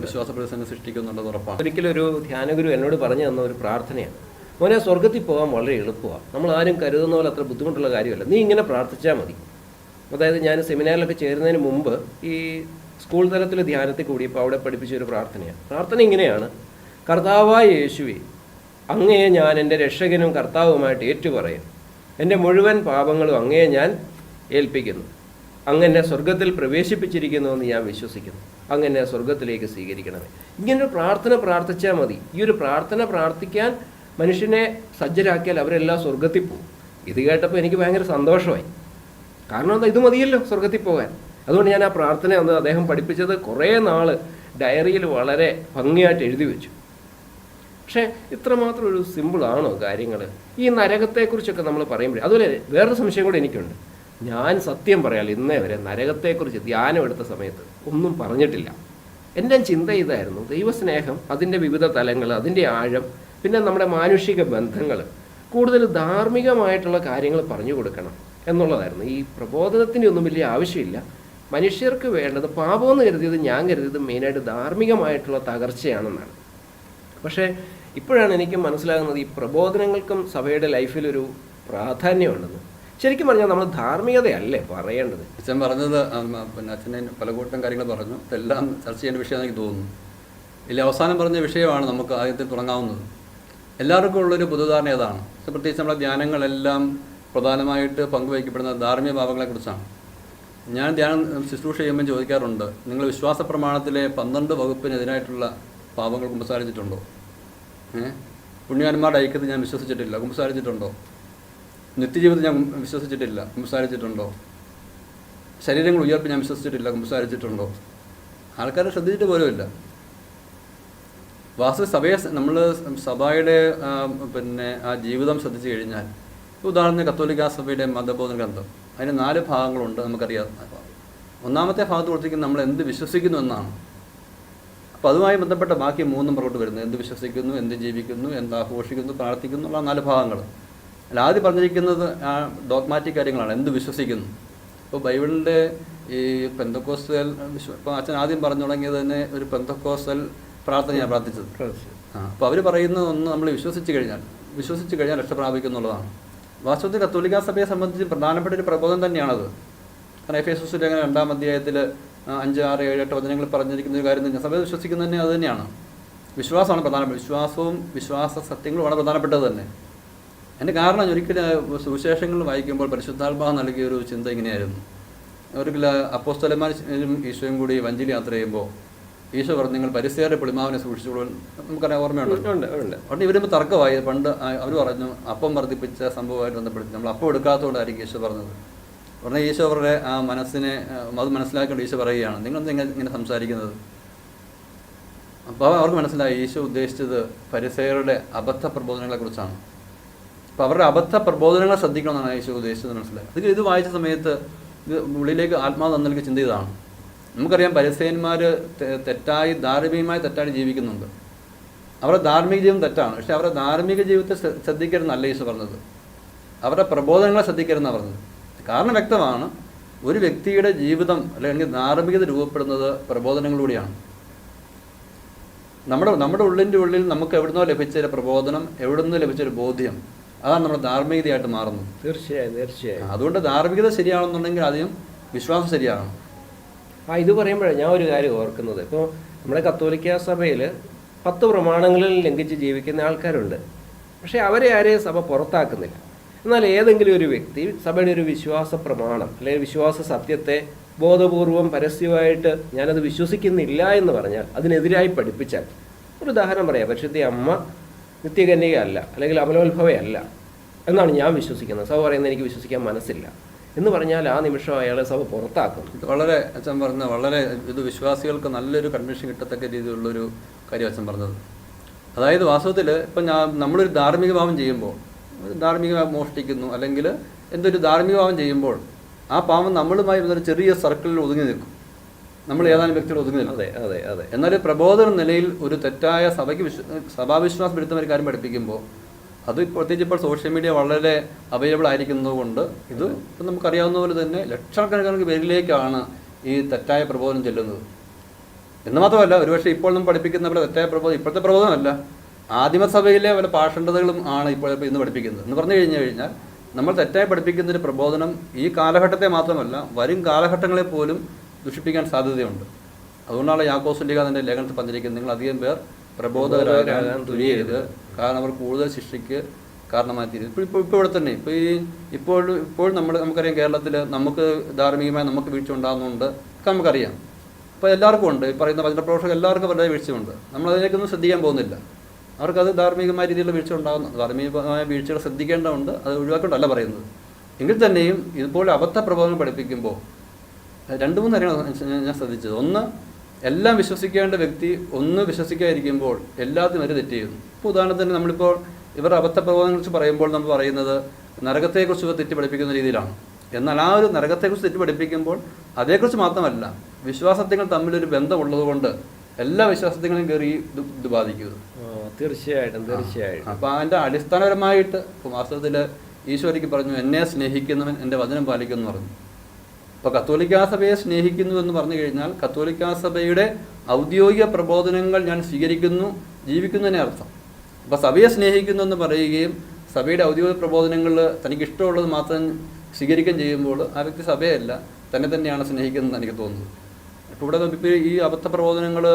വിശ്വാസ പ്രതിസന്ധി സൃഷ്ടിക്കുന്നുള്ളത് ഉറപ്പാണ്. ഒരിക്കലും ഒരു ധ്യാനഗുരു എന്നോട് പറഞ്ഞു തന്ന ഒരു പ്രാർത്ഥനയാണ്: മോനെ, സ്വർഗത്തിൽ പോകാൻ വളരെ എളുപ്പമാണ്, നമ്മൾ ആരും കരുതുന്ന പോലെ അത്ര ബുദ്ധിമുട്ടുള്ള കാര്യമല്ല, നീ ഇങ്ങനെ പ്രാർത്ഥിച്ചാൽ മതി. അതായത് ഞാൻ സെമിനാറിലൊക്കെ ചേരുന്നതിന് മുമ്പ് ഈ സ്കൂൾ തലത്തിൽ ധ്യാനത്തിൽ കൂടിയപ്പോൾ അവിടെ പഠിപ്പിച്ചൊരു പ്രാർത്ഥനയാണ്. പ്രാർത്ഥന ഇങ്ങനെയാണ്: കർത്താവായ യേശുവേ, അങ്ങയെ ഞാൻ എൻ്റെ രക്ഷകനും കർത്താവുമായിട്ട് ഏറ്റുപറയും. എൻ്റെ മുഴുവൻ പാപങ്ങളും അങ്ങയെ ഞാൻ ഏൽപ്പിക്കുന്നു. അങ്ങനെ സ്വർഗത്തിൽ പ്രവേശിപ്പിച്ചിരിക്കുന്നുവെന്ന് ഞാൻ വിശ്വസിക്കുന്നു. അങ്ങനെ സ്വർഗത്തിലേക്ക് സ്വീകരിക്കണമേ. ഇങ്ങനൊരു പ്രാർത്ഥന പ്രാർത്ഥിച്ചാൽ മതി. ഈ ഒരു പ്രാർത്ഥന പ്രാർത്ഥിക്കാൻ മനുഷ്യനെ സജ്ജരാക്കിയാൽ അവരെല്ലാം സ്വർഗത്തിൽ പോകും. ഇത് കേട്ടപ്പോൾ എനിക്ക് ഭയങ്കര സന്തോഷമായി. കാരണം എന്താ, ഇത് മതിയല്ലോ സ്വർഗത്തിൽ പോകാൻ. അതുകൊണ്ട് ഞാൻ ആ പ്രാർത്ഥന അദ്ദേഹം പഠിപ്പിച്ചത് കുറേ നാൾ ഡയറിയിൽ വളരെ ഭംഗിയായിട്ട് എഴുതി വെച്ചു. പക്ഷേ ഇത്രമാത്രം ഒരു സിമ്പിളാണോ കാര്യങ്ങൾ? ഈ നരകത്തെക്കുറിച്ചൊക്കെ നമ്മൾ പറയുമ്പോഴേ, അതുപോലെ വേറൊരു സംശയം കൂടെ എനിക്കുണ്ട്. ഞാൻ സത്യം പറയാം, ഇന്നേ വരെ നരകത്തെക്കുറിച്ച് ധ്യാനം എടുത്ത സമയത്ത് ഒന്നും പറഞ്ഞിട്ടില്ല. എൻ്റെ ചിന്ത ഇതായിരുന്നു: ദൈവസ്നേഹം, അതിൻ്റെ വിവിധ തലങ്ങൾ, അതിൻ്റെ ആഴം, പിന്നെ നമ്മുടെ മാനുഷിക ബന്ധങ്ങൾ, കൂടുതൽ ധാർമ്മികമായിട്ടുള്ള കാര്യങ്ങൾ പറഞ്ഞു കൊടുക്കണം എന്നുള്ളതായിരുന്നു. ഈ പ്രബോധനത്തിൻ്റെ ഒന്നും വലിയ ആവശ്യമില്ല. മനുഷ്യർക്ക് വേണ്ടത്, പാപമെന്ന് കരുതിയത് ഞാൻ കരുതിയത് മെയിനായിട്ട് ധാർമ്മികമായിട്ടുള്ള തകർച്ചയാണെന്നാണ്. പക്ഷേ ഇപ്പോഴാണ് എനിക്ക് മനസ്സിലാകുന്നത് ഈ പ്രബോധനങ്ങൾക്കും സഭയുടെ ലൈഫിലൊരു പ്രാധാന്യമുണ്ടെന്ന്. ശരിക്കും പറഞ്ഞാൽ നമ്മൾ ധാർമ്മികതയല്ലേ പറയേണ്ടത്. അച്ഛൻ പറഞ്ഞത്, പിന്നെ അച്ഛനെ പലകൂട്ടം കാര്യങ്ങൾ പറഞ്ഞു, ഇതെല്ലാം ചർച്ച ചെയ്യേണ്ട വിഷയമെന്ന് എനിക്ക് തോന്നുന്നു. ഇതിൽ അവസാനം പറഞ്ഞ വിഷയമാണ് നമുക്ക് ആദ്യത്തിൽ തുടങ്ങാവുന്നത്. എല്ലാവർക്കും ഉള്ളൊരു പൊതുധാരണ ഏതാണ്? പ്രത്യേകിച്ച് നമ്മുടെ ധ്യാനങ്ങളെല്ലാം പ്രധാനമായിട്ട് പങ്കുവയ്ക്കപ്പെടുന്ന ധാർമ്മിക ഭാവങ്ങളെക്കുറിച്ചാണ്. ഞാൻ ധ്യാനം ശുശ്രൂഷ ചെയ്യുമ്പോൾ ചോദിക്കാറുണ്ട്, നിങ്ങൾ വിശ്വാസ പ്രമാണത്തിലെ 12 വകുപ്പിനെതിരായിട്ടുള്ള പാപങ്ങൾ കുമ്പസാരിച്ചിട്ടുണ്ടോ? പുണ്യാന്മാരുടെ ഐക്യത്തിൽ ഞാൻ വിശ്വസിച്ചിട്ടില്ല, കുമ്പസാരിച്ചിട്ടുണ്ടോ? നിത്യജീവിതത്തിൽ ഞാൻ വിശ്വസിച്ചിട്ടില്ല, കുമ്പസാരിച്ചിട്ടുണ്ടോ? ശരീരങ്ങൾ ഉയർപ്പ് ഞാൻ വിശ്വസിച്ചിട്ടില്ല, കുമ്പസാരിച്ചിട്ടുണ്ടോ? ആൾക്കാരെ ശ്രദ്ധിച്ചിട്ട് പോലുമില്ല. സഭയെ നമ്മൾ സഭയുടെ പിന്നെ ആ ജീവിതം ശ്രദ്ധിച്ചു കഴിഞ്ഞാൽ, ഉദാഹരണത്തിന് കത്തോലിക്കാ സഭയുടെ മതബോധന ഗ്രന്ഥം, അതിന് 4 ഭാഗങ്ങളുണ്ട്, നമുക്കറിയാം. ഒന്നാമത്തെ ഭാഗത്ത് കൊടുത്തിരിക്കുന്നത് നമ്മൾ എന്ത് വിശ്വസിക്കുന്നു എന്നാണ്. അപ്പോൾ അതുമായി ബന്ധപ്പെട്ട ബാക്കി 3 പുറകോട്ട് വരുന്നത്: എന്ത് വിശ്വസിക്കുന്നു, എന്ത് ജീവിക്കുന്നു, എന്ത് ആഘോഷിക്കുന്നു, പ്രാർത്ഥിക്കുന്നു ഉള്ള 4 ഭാഗങ്ങൾ. അല്ല, ആദ്യം പറഞ്ഞിരിക്കുന്നത് ഡോഗ്മാറ്റിക് കാര്യങ്ങളാണ്, എന്ത് വിശ്വസിക്കുന്നു. ഇപ്പോൾ ബൈബിളിൻ്റെ ഈ പെന്തക്കോസ്റ്റൽ ഇപ്പോൾ അച്ഛൻ ആദ്യം പറഞ്ഞു തുടങ്ങിയത് തന്നെ ഒരു പെന്തക്കോസ്റ്റൽ പ്രാർത്ഥനയാണ് പ്രാർത്ഥിച്ചത്. അപ്പോൾ അവർ പറയുന്നത് ഒന്ന്, നമ്മൾ വിശ്വസിച്ച് കഴിഞ്ഞാൽ രക്ഷ പ്രാപിക്കുന്നുള്ളതാണ്. വാസ്തവത്തിൽ കത്തോലിക്കാ സഭയെ സംബന്ധിച്ച് പ്രധാനപ്പെട്ട ഒരു പ്രബോധനം തന്നെയാണത്. കാരണം എഫേസസിലെ അങ്ങനെ 2-ാം അധ്യായത്തിൽ 5, 6, 7, 8 വചനങ്ങൾ പറഞ്ഞിരിക്കുന്ന ഒരു കാര്യം തന്നെ സഭ വിശ്വസിക്കുന്നത് തന്നെ അത് തന്നെയാണ്. വിശ്വാസമാണ് പ്രധാനപ്പെട്ട, വിശ്വാസവും വിശ്വാസ സത്യങ്ങളുമാണ് പ്രധാനപ്പെട്ടത് തന്നെ. അതിൻ്റെ കാരണം ഒരിക്കലും സുവിശേഷങ്ങൾ വായിക്കുമ്പോൾ പരിശുദ്ധാത്മാവ് നൽകിയ ഒരു ചിന്ത ഇങ്ങനെയായിരുന്നു. ഒരിക്കൽ അപ്പോസ്തലന്മാരും ഈശോയും കൂടി വഞ്ചിയിൽ യാത്ര ചെയ്യുമ്പോൾ ഈശോ പറഞ്ഞു, നിങ്ങൾ പരിസേരുടെ പുളിമാവിനെ സൂക്ഷിച്ചോളൂ. നമുക്കറിയാം, ഓർമ്മയുണ്ട്. അവിടെ ഇവരുമ്പോൾ തർക്കമായി. പണ്ട് അവർ പറഞ്ഞു അപ്പം വർദ്ധിപ്പിച്ച സംഭവമായിട്ട് ബന്ധപ്പെടുത്തി നമ്മൾ അപ്പം എടുക്കാത്തതുകൊണ്ടായിരിക്കും ഈശോ പറഞ്ഞത്. ഉടനെ ഈശോ അവരുടെ ആ മനസ്സിനെ അത് മനസ്സിലാക്കേണ്ട ഈശോ പറയുകയാണ്, നിങ്ങളെന്ത് ഇങ്ങനെ സംസാരിക്കുന്നത്? അപ്പോൾ അവർക്ക് മനസ്സിലായി ഈശോ ഉദ്ദേശിച്ചത് പരിസേയരുടെ അബദ്ധ പ്രബോധനങ്ങളെക്കുറിച്ചാണ്. അപ്പോൾ അവരുടെ അബദ്ധ പ്രബോധനങ്ങളെ ശ്രദ്ധിക്കണമെന്നാണ് ഈശോ ഉദ്ദേശിച്ചത് മനസ്സിലായി. അത് ഇത് വായിച്ച സമയത്ത് ഇത് ഉള്ളിലേക്ക് ആത്മാവ് തന്നിലേക്ക് ചിന്ത ചെയ്തതാണ്. നമുക്കറിയാം പരിസേയന്മാർ തെറ്റായി ധാർമ്മികമായി തെറ്റായി ജീവിക്കുന്നുണ്ട്. അവരുടെ ധാർമ്മിക ജീവിതം തെറ്റാണ്. പക്ഷേ അവരുടെ ധാർമ്മിക ജീവിതത്തെ ശ്രദ്ധിക്കരുതെന്നല്ല ഈശോ പറഞ്ഞത്, അവരുടെ പ്രബോധനങ്ങളെ ശ്രദ്ധിക്കരുതെന്നാണ് പറഞ്ഞത്. കാരണം വ്യക്തമാണ്, ഒരു വ്യക്തിയുടെ ജീവിതം അല്ലെങ്കിൽ ധാർമ്മികത രൂപപ്പെടുന്നത് പ്രബോധനങ്ങളിലൂടെയാണ്. നമ്മുടെ ഉള്ളിൽ നമുക്ക് എവിടുന്നോ ലഭിച്ചൊരു പ്രബോധനം, എവിടുന്നോ ലഭിച്ചൊരു ബോധ്യം, അതാണ് നമ്മുടെ ധാർമ്മികതയായിട്ട് മാറുന്നത്. തീർച്ചയായും. അതുകൊണ്ട് ധാർമ്മികത ശരിയാണെന്നുണ്ടെങ്കിൽ ആദ്യം വിശ്വാസം ശരിയാണ്. ഇത് പറയുമ്പോഴാണ് ഞാൻ ഒരു കാര്യം ഓർക്കുന്നത്. ഇപ്പോൾ നമ്മുടെ കത്തോലിക്ക സഭയിൽ 10 പ്രമാണങ്ങളിൽ ലംഘിച്ച് ജീവിക്കുന്ന ആൾക്കാരുണ്ട്. പക്ഷേ അവരെ ആരെയും സഭ പുറത്താക്കുന്നില്ല. എന്നാൽ ഏതെങ്കിലും ഒരു വ്യക്തി സഭയുടെ ഒരു വിശ്വാസ പ്രമാണം അല്ലെങ്കിൽ വിശ്വാസ സത്യത്തെ ബോധപൂർവം പരസ്യമായിട്ട് ഞാനത് വിശ്വസിക്കുന്നില്ല എന്ന് പറഞ്ഞാൽ, അതിനെതിരായി പഠിപ്പിച്ചാൽ, ഒരു ഉദാഹരണം പറയാം, പരിശുദ്ധ അമ്മ നിത്യകന്യകയല്ല അല്ലെങ്കിൽ അമലോത്ഭവയല്ല എന്നാണ് ഞാൻ വിശ്വസിക്കുന്നത്, സഭ പറയുന്നത് എനിക്ക് വിശ്വസിക്കാൻ മനസ്സില്ല എന്ന് പറഞ്ഞാൽ ആ നിമിഷം അയാളെ സഭ പുറത്താക്കും. വളരെ അച്ഛൻ പറഞ്ഞ വളരെ ഇത് വിശ്വാസികൾക്ക് നല്ലൊരു കൺവിൻഷൻ കിട്ടത്തക്ക രീതിയിലുള്ളൊരു കാര്യം അച്ഛൻ പറഞ്ഞത്. അതായത് വാസ്തവത്തിൽ ഇപ്പം നമ്മളൊരു ധാർമ്മിക ഭാവം ചെയ്യുമ്പോൾ, ഒരു ധാർമ്മിക മോഷ്ടിക്കുന്നു അല്ലെങ്കിൽ എന്തൊരു ധാർമ്മിക ഭാവം ചെയ്യുമ്പോൾ ആ പാവം നമ്മളുമായി ഒരു ചെറിയ സർക്കിളിൽ ഒതുങ്ങി നിൽക്കും, നമ്മൾ ഏതാനും വ്യക്തികൾ ഒതുങ്ങി നിൽക്കും. അതെ. എന്നാൽ പ്രബോധന നിലയിൽ ഒരു തെറ്റായ സഭാവിശ്വാസം എടുത്ത ഒരു കാര്യം പഠിപ്പിക്കുമ്പോൾ, അത് പ്രത്യേകിച്ച് ഇപ്പോൾ സോഷ്യൽ മീഡിയ വളരെ അവൈലബിൾ ആയിരിക്കുന്നത് കൊണ്ട് ഇത് ഇപ്പം നമുക്കറിയാവുന്ന പോലെ തന്നെ ലക്ഷക്കണക്കിന് പേരിലേക്കാണ് ഈ തെറ്റായ പ്രബോധനം ചെല്ലുന്നത്. എന്ന് മാത്രമല്ല, ഒരുപക്ഷെ ഇപ്പോൾ നമ്മൾ പഠിപ്പിക്കുന്ന പോലെ തെറ്റായ പ്രബോധനം ഇപ്പോഴത്തെ പ്രബോധനമല്ല, ആദിമസഭയിലെ പല പാഷണ്ഡതകളും ആണ് ഇന്ന് പഠിപ്പിക്കുന്നത്. എന്ന് പറഞ്ഞു കഴിഞ്ഞാൽ നമ്മൾ തെറ്റായി പഠിപ്പിക്കുന്ന ഒരു പ്രബോധനം ഈ കാലഘട്ടത്തെ മാത്രമല്ല വരും കാലഘട്ടങ്ങളെ പോലും ദുഷിപ്പിക്കാൻ സാധ്യതയുണ്ട്. അതുകൊണ്ടാണ് യാക്കോബ് തന്റെ ലേഖനത്തിൽ പറഞ്ഞിരിക്കുന്നത്, നിങ്ങൾ അധികം പേർ പ്രബോധകരാകാൻ തുനിയരുത്, കാരണം അവർ കൂടുതൽ ശിക്ഷയ്ക്ക് കാരണമായി തീരും. ഇപ്പോൾ ഇവിടെ തന്നെ ഇപ്പോൾ നമുക്കറിയാം, കേരളത്തിൽ നമുക്ക് ധാർമ്മികമായി നമുക്ക് വീഴ്ച ഉണ്ടാകുന്നുണ്ട്, നമുക്കറിയാം. ഇപ്പോൾ എല്ലാവർക്കും ഉണ്ട്, ഈ പറയുന്ന വചനപ്രവർത്തകർ എല്ലാവർക്കും വളരെ വീഴ്ചയുണ്ട്. നമ്മളതിലേക്കൊന്നും ശ്രദ്ധിക്കാൻ പോകുന്നില്ല. അവർക്കത് ധാർമ്മികമായ രീതിയിലുള്ള വീഴ്ച ഉണ്ടാകുന്നു. ധാർമ്മികമായ വീഴ്ചകൾ ശ്രദ്ധിക്കേണ്ടതുണ്ട്, അത് ഒഴിവാക്കേണ്ടല്ല പറയുന്നത്. എങ്കിൽ തന്നെയും ഇതുപോലെ അബദ്ധ പ്രബോധനം പഠിപ്പിക്കുമ്പോൾ 2-3 കാര്യങ്ങൾ ഞാൻ ശ്രദ്ധിച്ചത്. ഒന്ന്, എല്ലാം വിശ്വസിക്കേണ്ട വ്യക്തി ഒന്ന് വിശ്വസിക്കാതിരിക്കുമ്പോൾ എല്ലാത്തിനും ഒരു തെറ്റ് ചെയ്യുന്നു. ഇപ്പോൾ ഉദാഹരണത്തിന് നമ്മളിപ്പോൾ ഇവരുടെ അബദ്ധ പ്രബോധനങ്ങളെക്കുറിച്ച് പറയുമ്പോൾ നമ്മൾ പറയുന്നത് നരകത്തെക്കുറിച്ച് തെറ്റ് പഠിപ്പിക്കുന്ന രീതിയിലാണ്. എന്നാൽ ആ ഒരു നരകത്തെക്കുറിച്ച് തെറ്റ് പഠിപ്പിക്കുമ്പോൾ അതേക്കുറിച്ച് മാത്രമല്ല, വിശ്വാസങ്ങൾ തമ്മിലൊരു ബന്ധമുള്ളതുകൊണ്ട് എല്ലാ വിശ്വാസത്തെയും കയറി ഇത് ബാധിക്കുന്നത്. തീർച്ചയായിട്ടും. അപ്പോൾ അതിൻ്റെ അടിസ്ഥാനപരമായിട്ട് ഇപ്പോൾ വാസ്തവത്തിൽ ഈശോയ്ക്ക് പറഞ്ഞു, എന്നെ സ്നേഹിക്കുന്നവൻ എൻ്റെ വചനം പാലിക്കുമെന്ന് പറഞ്ഞു. അപ്പോൾ കത്തോലിക്കാ സഭയെ സ്നേഹിക്കുന്നു എന്ന് പറഞ്ഞു കഴിഞ്ഞാൽ കത്തോലിക്കാ സഭയുടെ ഔദ്യോഗിക പ്രബോധനങ്ങൾ ഞാൻ സ്വീകരിക്കുന്നു, ജീവിക്കുന്നതിനെ അർത്ഥം. അപ്പോൾ സഭയെ സ്നേഹിക്കുന്നു എന്ന് പറയുകയും സഭയുടെ ഔദ്യോഗിക പ്രബോധനങ്ങൾ തനിക്ക് ഇഷ്ടമുള്ളത് മാത്രം സ്വീകരിക്കുകയും ചെയ്യുമ്പോൾ ആ വ്യക്തി സഭയല്ല, തന്നെയാണ് സ്നേഹിക്കുന്നതെന്ന് എനിക്ക് തോന്നുന്നത്. ഇപ്പോൾ ഇവിടെ ഈ അബദ്ധ പ്രബോധനങ്ങൾ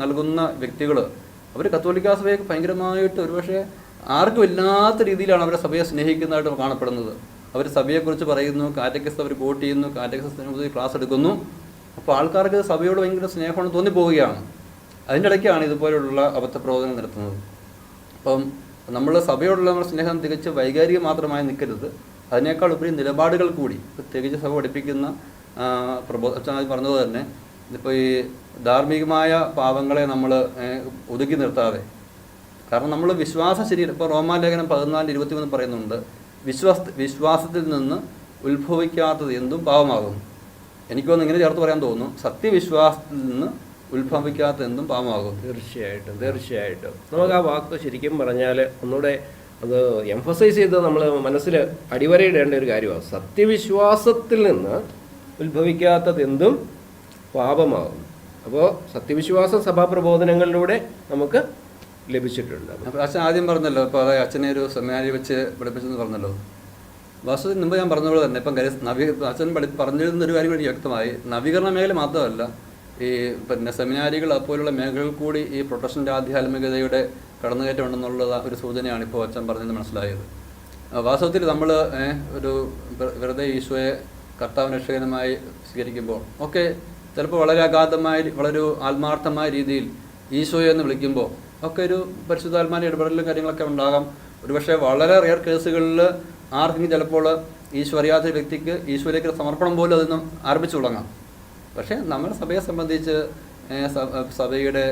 നൽകുന്ന വ്യക്തികൾ അവർ കത്തോലിക്കാ സഭയെ ഭയങ്കരമായിട്ട് ഒരുപക്ഷെ ആർക്കും ഇല്ലാത്ത രീതിയിലാണ് അവരെ സഭയെ സ്നേഹിക്കുന്നതായിട്ട് കാണപ്പെടുന്നത്. അവർ സഭയെക്കുറിച്ച് പറയുന്നു, കാറ്റഗിസ്റ്റ് അവർ കോട്ട് ചെയ്യുന്നു, കാറ്റഗിസ്റ്റ് ക്ലാസ് എടുക്കുന്നു. അപ്പോൾ ആൾക്കാർക്ക് സഭയോട് ഭയങ്കര സ്നേഹമാണ് തോന്നിപ്പോവുകയാണ്. അതിൻ്റെ ഇടയ്ക്കാണ് ഇതുപോലുള്ള അബദ്ധ പ്രബോധനം നടത്തുന്നത്. അപ്പം നമ്മൾ സഭയോടുള്ള നമ്മുടെ സ്നേഹം തികച്ച് വൈകാരികം മാത്രമായി നിൽക്കരുത്, അതിനേക്കാൾ ഉപരി നിലപാടുകൾ കൂടി. പ്രത്യേകിച്ച് സഭ പഠിപ്പിക്കുന്ന പ്രബോധനം പറഞ്ഞത് തന്നെ, ഇപ്പോൾ ഈ ധാർമ്മികമായ പാവങ്ങളെ നമ്മൾ ഒതുക്കി നിർത്താതെ, കാരണം നമ്മൾ വിശ്വാസം ശരീരം, ഇപ്പോൾ റോമാലേഖനം 14:23 പറയുന്നുണ്ട്, വിശ്വാസത്തിൽ നിന്ന് ഉത്ഭവിക്കാത്തത് എന്തും പാപമാകുന്നു. എനിക്കൊന്ന് ഇങ്ങനെ ചേർത്ത് പറയാൻ തോന്നുന്നു, സത്യവിശ്വാസത്തിൽ നിന്ന് ഉത്ഭവിക്കാത്ത എന്തും പാപമാകുന്നു. തീർച്ചയായിട്ടും നമുക്ക് ആ വാക്ക് ശരിക്കും പറഞ്ഞാൽ ഒന്നുകൂടെ അത് എംഫസൈസ് ചെയ്ത് നമ്മൾ മനസ്സിൽ അടിവരയിടേണ്ട ഒരു കാര്യമാണ്. സത്യവിശ്വാസത്തിൽ നിന്ന് ഉത്ഭവിക്കാത്തത് എന്തും പാപമാകും. അപ്പോൾ സത്യവിശ്വാസം സഭാപ്രബോധനങ്ങളിലൂടെ നമുക്ക് ലഭിച്ചിട്ടുണ്ട്. അച്ഛൻ ആദ്യം പറഞ്ഞല്ലോ, ഇപ്പോൾ അതായത് അച്ഛനെ ഒരു സെമിനാരി വെച്ച് പഠിപ്പിച്ചെന്ന് പറഞ്ഞല്ലോ. വാസ്തവത്തിൽ മുമ്പ് ഞാൻ പറഞ്ഞതുപോലെ തന്നെ ഇപ്പം അച്ഛൻ പറഞ്ഞിരുന്നൊരു കാര്യം കൂടി വ്യക്തമായി, നവീകരണ മേഖല മാത്രമല്ല, ഈ സെമിനാരികൾ അതുപോലുള്ള മേഖലകൾ കൂടി ഈ പ്രൊട്ടസ്റ്റന്റ് ആധ്യാത്മികതയുടെ കടന്നുകയറ്റം ഉണ്ടെന്നുള്ള ഒരു സൂചനയാണ് ഇപ്പോൾ അച്ഛൻ പറഞ്ഞത് മനസ്സിലായത്. വാസ്തവത്തിൽ നമ്മൾ ഒരു വെറുതെ ഈശോയെ കർത്താവ് രക്ഷകനുമായി സ്വീകരിക്കുമ്പോൾ ഒക്കെ ചിലപ്പോൾ വളരെ അഗാധമായ വളരെ ആത്മാർത്ഥമായ രീതിയിൽ ഈശോയെ എന്ന് വിളിക്കുമ്പോൾ ഒക്കെ ഒരു പരിശുദ്ധാത്മാവിൻ്റെ ഇടപെടലും കാര്യങ്ങളൊക്കെ ഉണ്ടാകാം. ഒരുപക്ഷെ വളരെ റെയർ കേസുകളിൽ ആർക്കെങ്കിലും ചിലപ്പോൾ ഈശോ അറിയാത്ത വ്യക്തിക്ക് ഈശോയിലേക്ക് സമർപ്പണം പോലും അതിൽ നിന്ന് ആരംഭിച്ചു തുടങ്ങാം. പക്ഷേ നമ്മുടെ സഭയെ സംബന്ധിച്ച് സഭയുടെ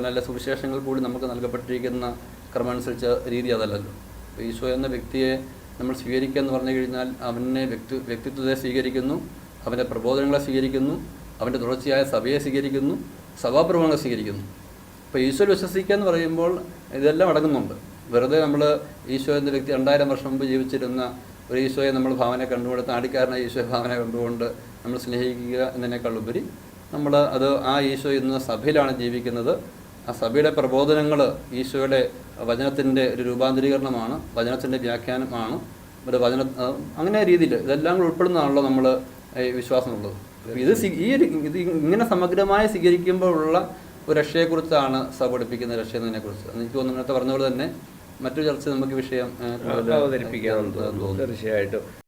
നല്ല സുവിശേഷങ്ങൾ കൂടി നമുക്ക് നൽകപ്പെട്ടിരിക്കുന്ന ക്രമമനുസരിച്ച രീതി അതല്ലല്ലോ. ഈശോ എന്ന വ്യക്തിയെ നമ്മൾ സ്വീകരിക്കുക എന്ന് പറഞ്ഞു കഴിഞ്ഞാൽ അവനെ വ്യക്തിത്വത്തെ സ്വീകരിക്കുന്നു, അവൻ്റെ പ്രബോധനങ്ങളെ സ്വീകരിക്കുന്നു, അവൻ്റെ തുടർച്ചയായ സഭയെ സ്വീകരിക്കുന്നു, സഭാപ്രബോധനങ്ങളെ സ്വീകരിക്കുന്നു. അപ്പോൾ ഈശോയിൽ വിശ്വസിക്കുക എന്ന് പറയുമ്പോൾ ഇതെല്ലാം അടങ്ങുന്നുണ്ട്. വെറുതെ നമ്മൾ ഈശോ എന്ന വ്യക്തി 2000 വർഷം മുമ്പ് ജീവിച്ചിരുന്ന ഒരു ഈശോയെ നമ്മൾ ഭാവന കണ്ടുകൊണ്ട് താടിക്കാരനായ ഈശോയെ ഭാവന കണ്ടുകൊണ്ട് നമ്മൾ സ്നേഹിക്കുക എന്നതിനേക്കാളുപരി നമ്മൾ ആ ഈശോ ഇന്ന് സഭയിലാണ് ജീവിക്കുന്നത്. ആ സഭയുടെ പ്രബോധനങ്ങൾ ഈശോയുടെ വചനത്തിൻ്റെ ഒരു രൂപാന്തരീകരണമാണ്, വചനത്തിൻ്റെ വ്യാഖ്യാനമാണ്, ഒരു അങ്ങനെ രീതിയിൽ ഇതെല്ലാം കൂടെ ഉൾപ്പെടുന്നതാണല്ലോ നമ്മൾ വിശ്വാസമുള്ളത്. ഇത് ഇങ്ങനെ സമഗ്രമായി സ്വീകരിക്കുമ്പോഴുള്ള ഒരു രക്ഷയെക്കുറിച്ചാണ് സഭ പഠിപ്പിക്കുന്ന രക്ഷ എന്നതിനെക്കുറിച്ച്. എനിക്ക് തോന്നുന്നു നേരത്തെ പറഞ്ഞ പോലെ തന്നെ മറ്റൊരു ചർച്ച നമുക്ക് വിഷയം അവതരിപ്പിക്കാൻ തോന്നുന്നു തീർച്ചയായിട്ടും.